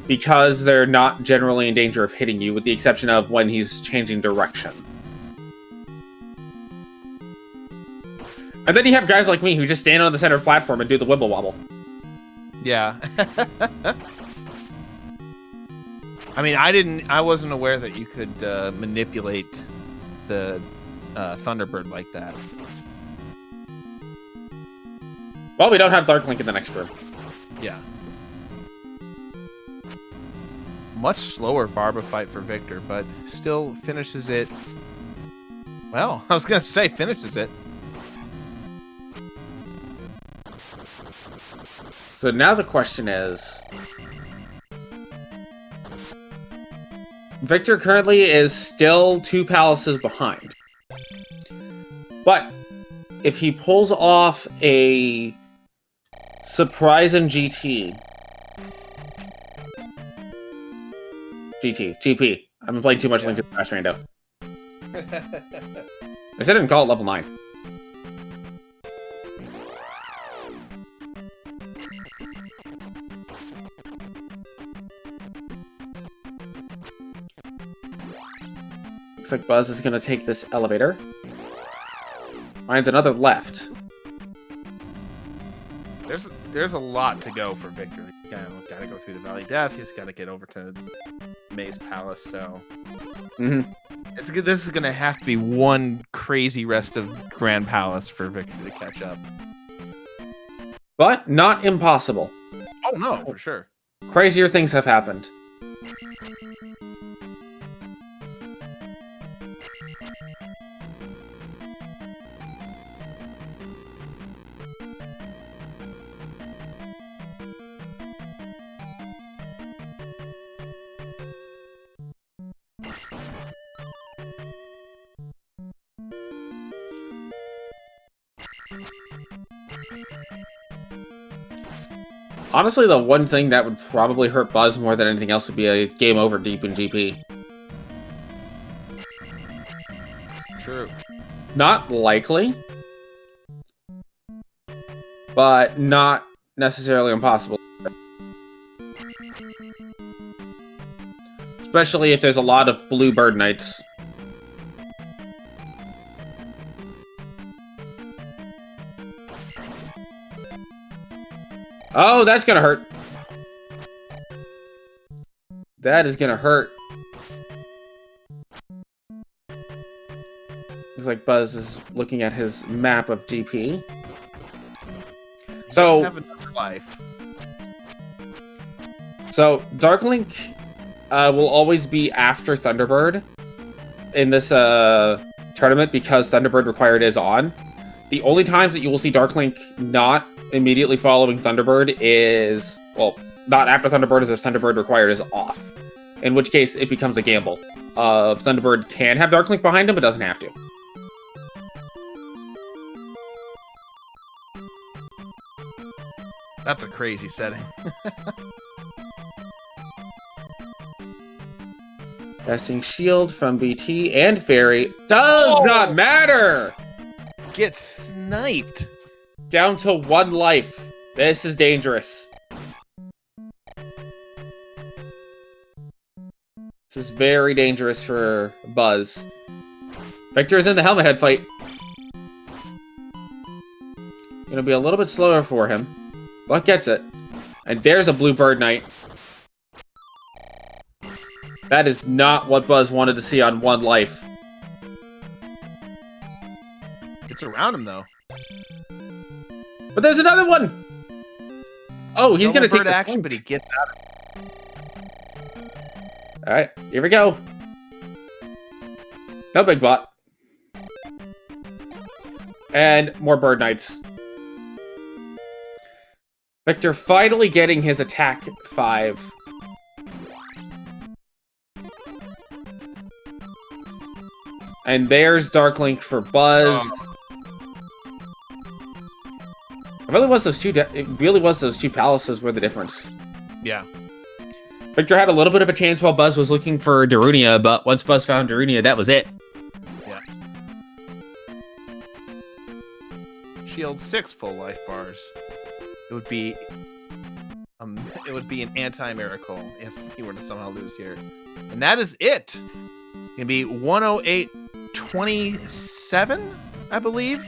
because they're not generally in danger of hitting you, with the exception of when he's changing direction. And then you have guys like me who just stand on the center platform and do the wibble wobble. Yeah. I mean, I wasn't aware that you could manipulate the Thunderbird like that. Well, we don't have Dark Link in the next room. Yeah. Much slower Barba fight for Victor, but still finishes it. Well, I was gonna say finishes it. So now the question is, Victor currently is still 2 palaces behind. But if he pulls off a surprise in GP. I've been playing too much Link to the Past Rando. I said I didn't call it level 9. Looks like Buzz is going to take this elevator. Finds another left. There's a lot to go for Victor. He's gotta go through the Valley of Death. He's got to get over to Maze Palace. So it's good. This is gonna have to be one crazy rest of Grand Palace for Victor to catch up. But not impossible. Oh no, for sure. Crazier things have happened. Honestly, the one thing that would probably hurt Buzz more than anything else would be a game over deep in GP. True. Not likely, but not necessarily impossible. Especially if there's a lot of blue bird knights. Oh, that's gonna hurt. That is gonna hurt. Looks like Buzz is looking at his map of GP. So, have another life. So Dark Link will always be after Thunderbird in this tournament because Thunderbird Required is on. The only times that you will see Dark Link not immediately following Thunderbird is, well, not after Thunderbird, as if Thunderbird Required is off. In which case, it becomes a gamble. Thunderbird can have Dark Link behind him, but doesn't have to. That's a crazy setting. Casting Shield from BT and Fairy does not matter! Get sniped. Down to 1 life. This is dangerous. This is very dangerous for Buzz. Victor is in the helmet head fight. Gonna be a little bit slower for him, but gets it. And there's a blue bird knight. That is not what Buzz wanted to see on 1 life. It's around him though. But there's another one! Oh, he's gonna take bird this action, one. but he gets out. Alright, here we go. No big bot. And more bird knights. Victor finally getting his attack 5. And there's Dark Link for Buzz. It really was those two palaces were the difference. Yeah. Victor had a little bit of a chance while Buzz was looking for Darunia, but once Buzz found Darunia, that was it. Yeah. Shield 6 full life bars. It would be an anti-miracle if he were to somehow lose here. And that is it. It's gonna be 108.27, I believe,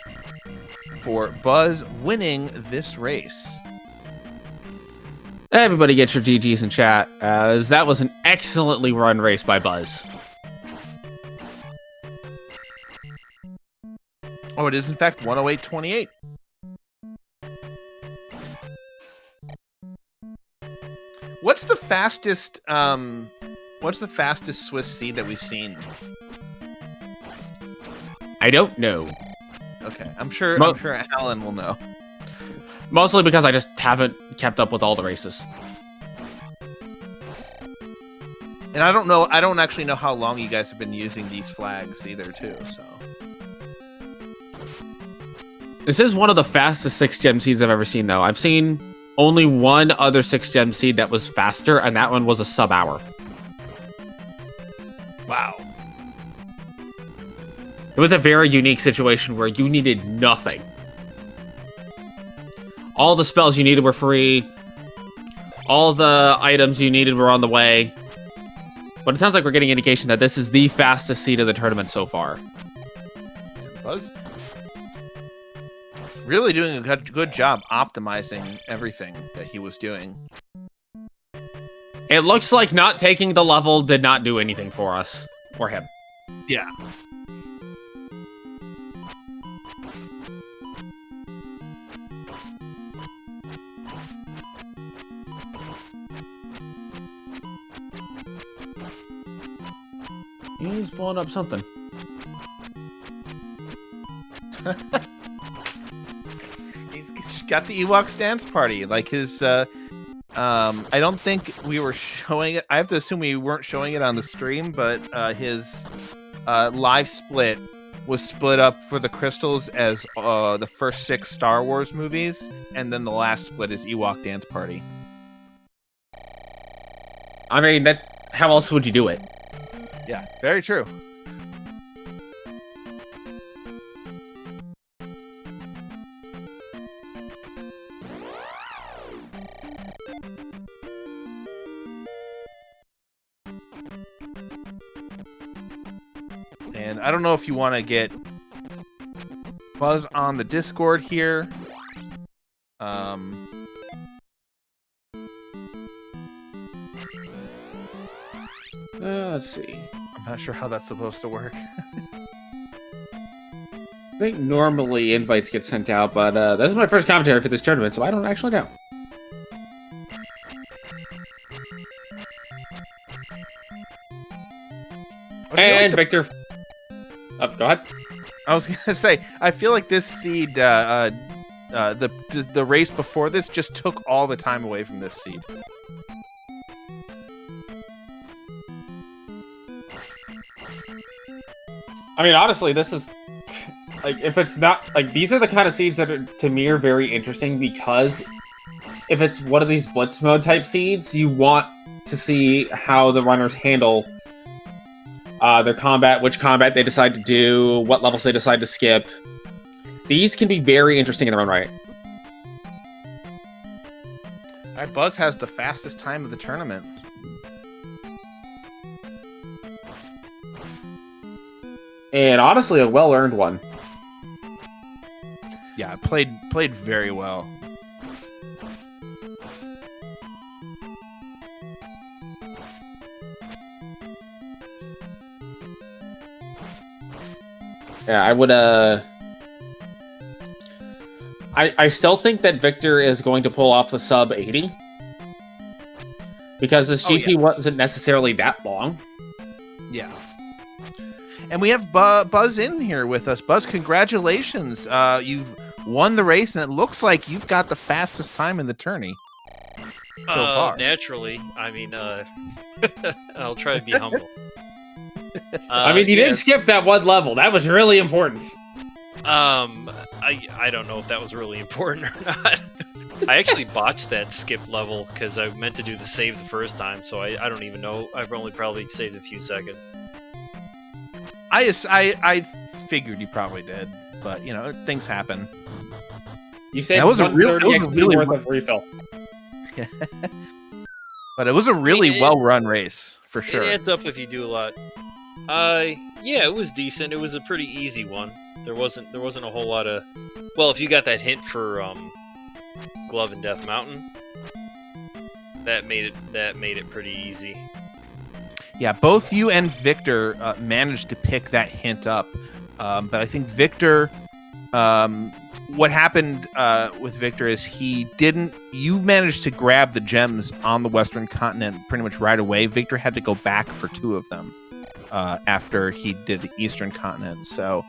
for Buzz winning this race. Everybody get your GGs in chat, as that was an excellently run race by Buzz. Oh, it is in fact 108.28. What's the fastest Swiss seed that we've seen? I don't know. Okay, I'm sure Alan will know. Mostly because I just haven't kept up with all the races. And I don't actually know how long you guys have been using these flags either, too, so. This is one of the fastest 6-gem seeds I've ever seen, though. I've seen only one other 6-gem seed that was faster, and that one was a sub-hour. Wow. It was a very unique situation where you needed nothing. All the spells you needed were free. All the items you needed were on the way. But it sounds like we're getting indication that this is the fastest seed of the tournament so far. Buzz really doing a good job optimizing everything that he was doing. It looks like not taking the level did not do anything for us. Or him. Yeah. He's blowing up something. He's got the Ewoks dance party. Like his, I don't think we were showing it. I have to assume we weren't showing it on the stream, but his live split was split up for the crystals as the first 6 Star Wars movies, and then the last split is Ewok dance party. I mean, that. How else would you do it? Yeah, very true. And I don't know if you want to get Buzz on the Discord here. Let's see. I'm not sure how that's supposed to work. I think normally invites get sent out, but this is my first commentary for this tournament, so I don't actually know. And Victor... Oh, go ahead. I was gonna say, I feel like this seed, the race before this just took all the time away from this seed. I mean, honestly, this is... Like, if it's not... Like, these are the kind of seeds that, to me, are very interesting, because if it's one of these Blitz mode type seeds, you want to see how the runners handle their combat, which combat they decide to do, what levels they decide to skip. These can be very interesting in their own right. Alright, Buzz has the fastest time of the tournament. And honestly, a well-earned one. Yeah, played very well. Yeah, I would, I still think that Victor is going to pull off the sub 80. Because this GP wasn't necessarily that long. Yeah. And we have Buzz in here with us. Buzz, congratulations. You've won the race, and it looks like you've got the fastest time in the tourney so far. Naturally. I mean, I'll try to be humble. I mean, you didn't skip that one level. That was really important. I don't know if that was really important or not. I actually botched that skip level because I meant to do the save the first time, so I don't even know. I've only probably saved a few seconds. I figured you probably did, but you know, things happen. You saved 130 XP worth of refill. But it was a really well-run race, for sure. It adds up if you do a lot. Yeah, it was decent. It was a pretty easy one. There wasn't a whole lot of... Well, if you got that hint for Glove and Death Mountain. that made it pretty easy. Yeah, both you and Victor managed to pick that hint up, but I think Victor, what happened with Victor is you managed to grab the gems on the Western continent pretty much right away. Victor had to go back for 2 of them after he did the Eastern continent. So,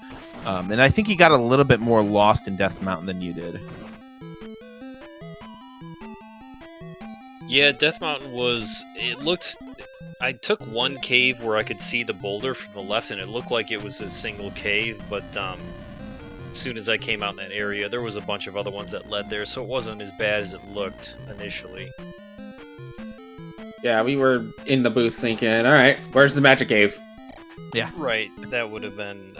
and I think he got a little bit more lost in Death Mountain than you did. Yeah, Death Mountain I took one cave where I could see the boulder from the left, and it looked like it was a single cave, but as soon as I came out in that area, there was a bunch of other ones that led there, so it wasn't as bad as it looked initially. Yeah, we were in the booth thinking, all right, where's the magic cave? Yeah. Right, that would have been...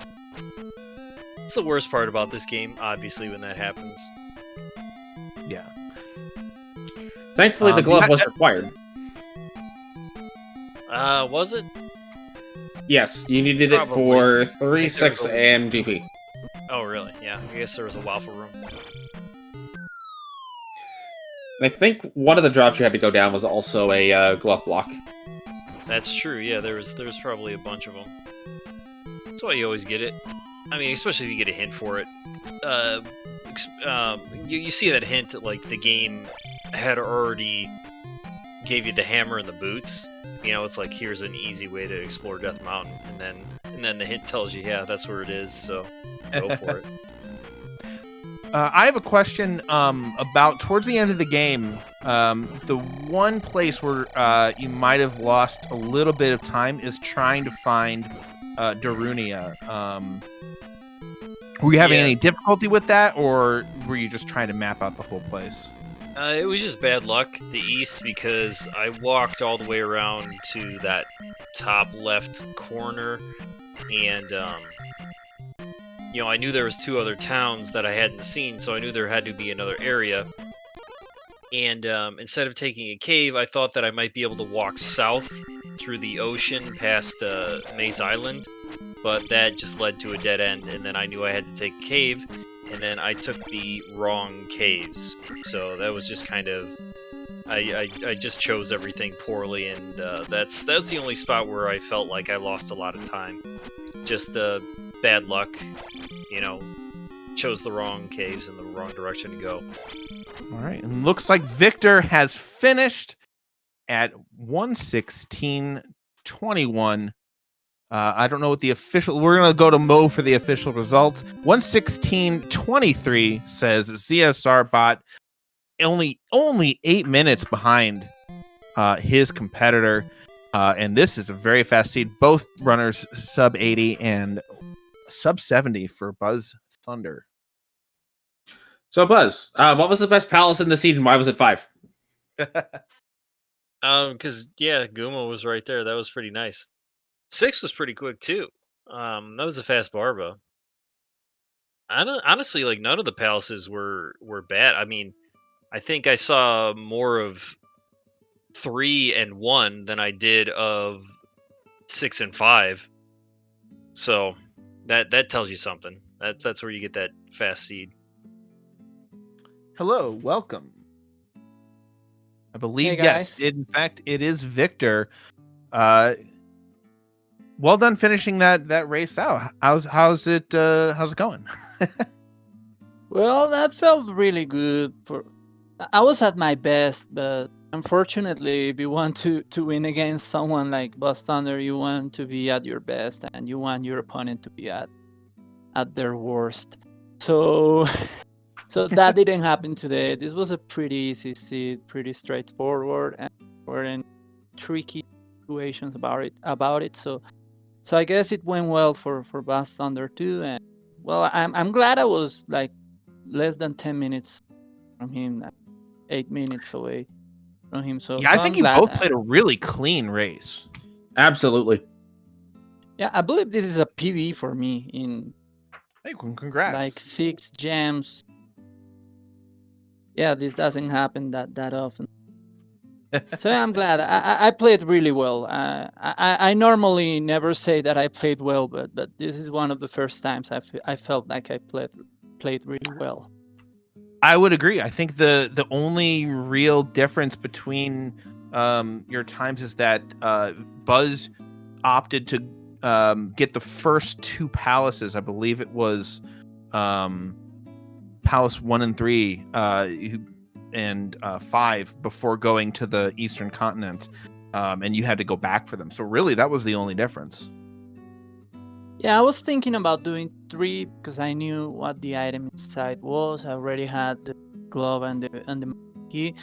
It's the worst part about this game, obviously, when that happens. Yeah. Thankfully, the glove was required. Was it? Yes, you needed it for 3, 6, and GP. Oh, really? Yeah, I guess there was a waffle room. I think one of the drops you had to go down was also a glove block. That's true, yeah, there's probably a bunch of them. That's why you always get it. I mean, especially if you get a hint for it. You see that hint, like, the game had already gave you the hammer and the boots. You know, it's like, here's an easy way to explore Death Mountain, and then the hint tells you, yeah, that's where it is, so go for it. I have a question about towards the end of the game, the one place where you might have lost a little bit of time is trying to find Darunia. Were you having any difficulty with that, or were you just trying to map out the whole place? It was just bad luck, the east, because I walked all the way around to that top left corner, and, you know, I knew there was 2 other towns that I hadn't seen, so I knew there had to be another area. And instead of taking a cave, I thought that I might be able to walk south through the ocean past Maze Island, but that just led to a dead end, and then I knew I had to take a cave, and then I took the wrong caves. So that was just kind of... I just chose everything poorly, and that's the only spot where I felt like I lost a lot of time. Just bad luck, you know, chose the wrong caves in the wrong direction to go. All right, and looks like Victor has finished at 1:16:21. I don't know what the official... We're going to go to Mo for the official results. 1:16:23 says ZSR bot only 8 minutes behind his competitor. And this is a very fast seed. Both runners sub 80 and sub 70 for BuzzThunder. So Buzz, what was the best palace in the seed, and why was it 5? Because Guma was right there. That was pretty nice. 6 was pretty quick too. That was a fast Barba. Honestly, like, none of the palaces were bad. I mean, I think I saw more of 3 and 1 than I did of 6 and 5. So that tells you something. That's where you get that fast seed. Hello, welcome. I believe, hey yes, in fact, it is Victor. Well done finishing that race out. How's it going? Well, that felt really good. I was at my best, but unfortunately, if you want to win against someone like BuzzThunder, you want to be at your best, and you want your opponent to be at their worst. So that didn't happen today. This was a pretty easy seed, pretty straightforward, and we're in tricky situations about it. So I guess it went well for BuzzThunder too. And well, I'm glad I was like less than 10 minutes from him, 8 minutes away from him. So yeah, I think you both played a really clean race. Absolutely. Yeah, I believe this is a PB for me in. Hey, congrats! Like 6 gems. Yeah, this doesn't happen that often. So I'm glad. I played really well. I normally never say that I played well, but this is one of the first times I felt like I played really well. I would agree. I think the only real difference between your times is that Buzz opted to get the first 2 palaces. I believe it was Palace 1 and 3 and 5 before going to the Eastern Continent, and you had to go back for them. So really, that was the only difference. Yeah, I was thinking about doing 3 because I knew what the item inside was. I already had the glove and the key,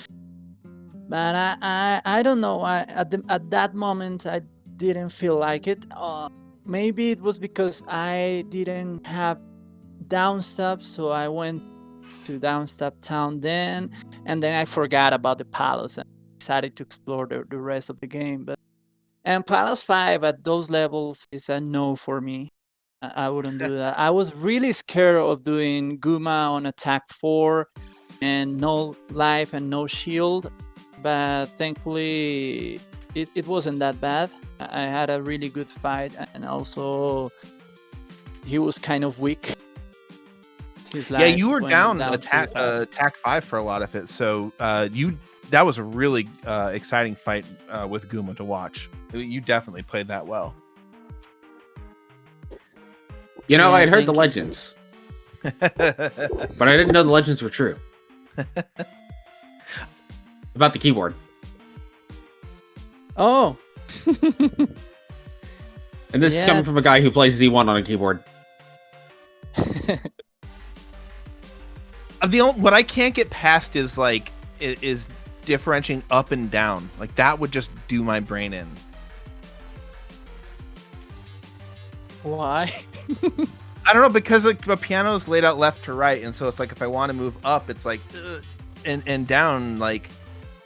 but I don't know. At that moment I didn't feel like it. Maybe it was because I didn't have downstep, so I went to downstep town then, and then I forgot about the palace and decided to explore the rest of the game. And Palace 5 at those levels is a no for me. I wouldn't do that. I was really scared of doing Guma on attack 4 and no life and no shield, but thankfully it wasn't that bad. I had a really good fight, and also he was kind of weak. Yeah, you were down attack 5 for a lot of it, so that was a really exciting fight with Guma to watch. You definitely played that well. You know, I'd heard the legends, but I didn't know the legends were true. About the keyboard. Oh. And this is coming from a guy who plays Z1 on a keyboard. What I can't get past is differentiating up and down. Like, that would just do my brain in. Why? I don't know, because the piano is laid out left to right, and so it's like if I want to move up, it's like and down, like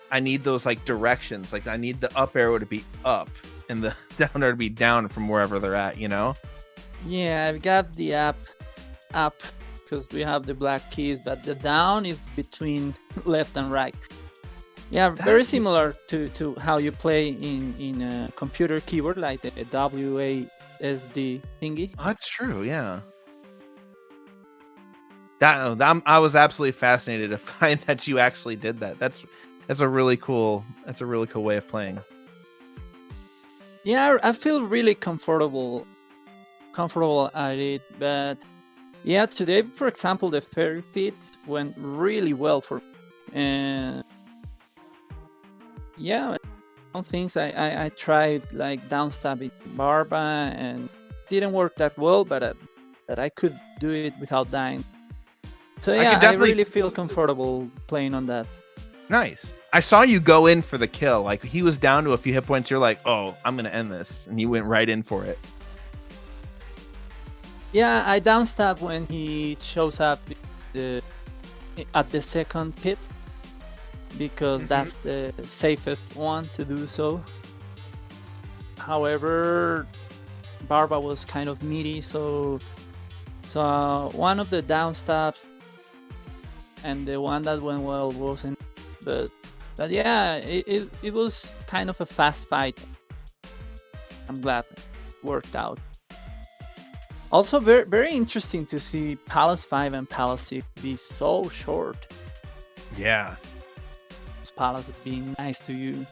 I need those like directions. Like I need the up arrow to be up and the down arrow to be down from wherever they're at, you know? Yeah, I've got the up because we have the black keys, but the down is between left and right. Yeah, very similar to how you play in a computer keyboard, like the WASD thingy. Oh, that's true, yeah. I was absolutely fascinated to find that you actually did that. That's a really cool way of playing. Yeah, I feel really comfortable at it, but yeah, today, for example, the fairy feet went really well for me. And yeah, some things I tried like downstabbing Barba and didn't work that well, but I could do it without dying. So yeah, I really feel comfortable playing on that. Nice. I saw you go in for the kill. Like he was down to a few hit points. You're like, oh, I'm gonna end this, and you went right in for it. Yeah, I downstab when he shows up at the second pit, because that's the safest one to do so. However, Barba was kind of meaty, so one of the downstabs and the one that went well wasn't, but yeah, it was kind of a fast fight. I'm glad it worked out. Also, very, very interesting to see Palace 5 and Palace 6 be so short. Yeah. Palace being nice to you.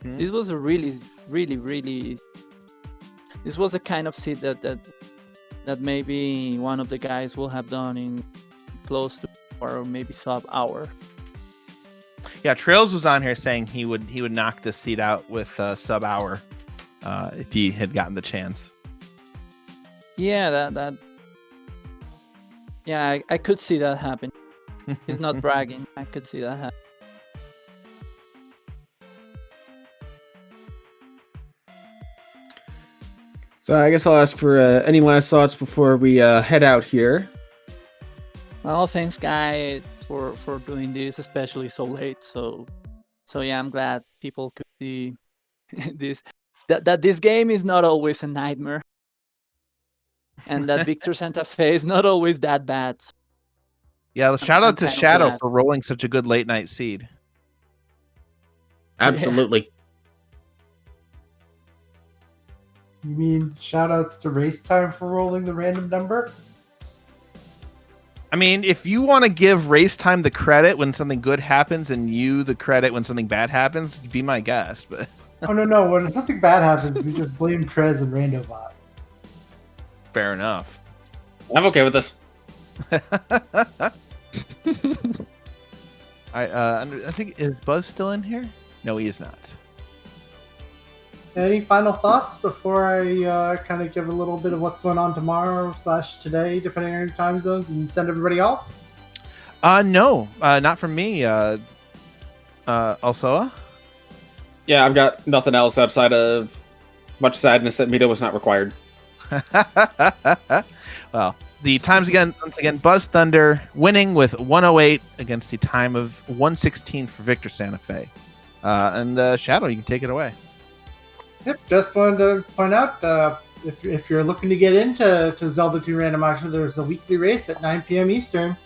This was a really, really, really... This was a kind of seed that maybe one of the guys will have done in close to or maybe sub-hour. Yeah, Trails was on here saying he would knock this seed out with sub-hour if he had gotten the chance. Yeah, yeah, I could see that happen. He's not bragging. I could see that happen. So I guess I'll ask for any last thoughts before we head out here. Well, thanks, Guy, for doing this, especially so late. So yeah, I'm glad people could see this. That this game is not always a nightmare, and that VictorSantafe is not always that bad. Yeah, shout out to Shadow for rolling such a good late night seed. Absolutely. You mean shout outs to Race Time for rolling the random number? I mean, if you want to give Race Time the credit when something good happens and you the credit when something bad happens, be my guest. But Oh no! When something bad happens, we just blame Trez and Randobot. fair enough. I'm okay with this. I think, is Buzz still in here? No, he is not. Any final thoughts before I kind of give a little bit of what's going on tomorrow / today, depending on your time zones, and send everybody off? No, not from me. Alsoa? Yeah, I've got nothing else outside of much sadness that Mito was not required. Well, the times again, once again, BuzzThunder winning with 108 against a time of 116 for VictorSantafe. And Shadow, you can take it away. Yep, just wanted to point out, if you're looking to get into Zelda 2 Randomizer, there's a weekly race at 9 p.m. Eastern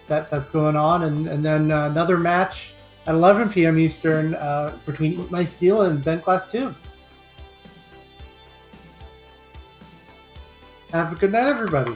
that's going on, and then another match at 11 p.m. Eastern between Eat My Steel and Bent Class 2. Have a good night, everybody.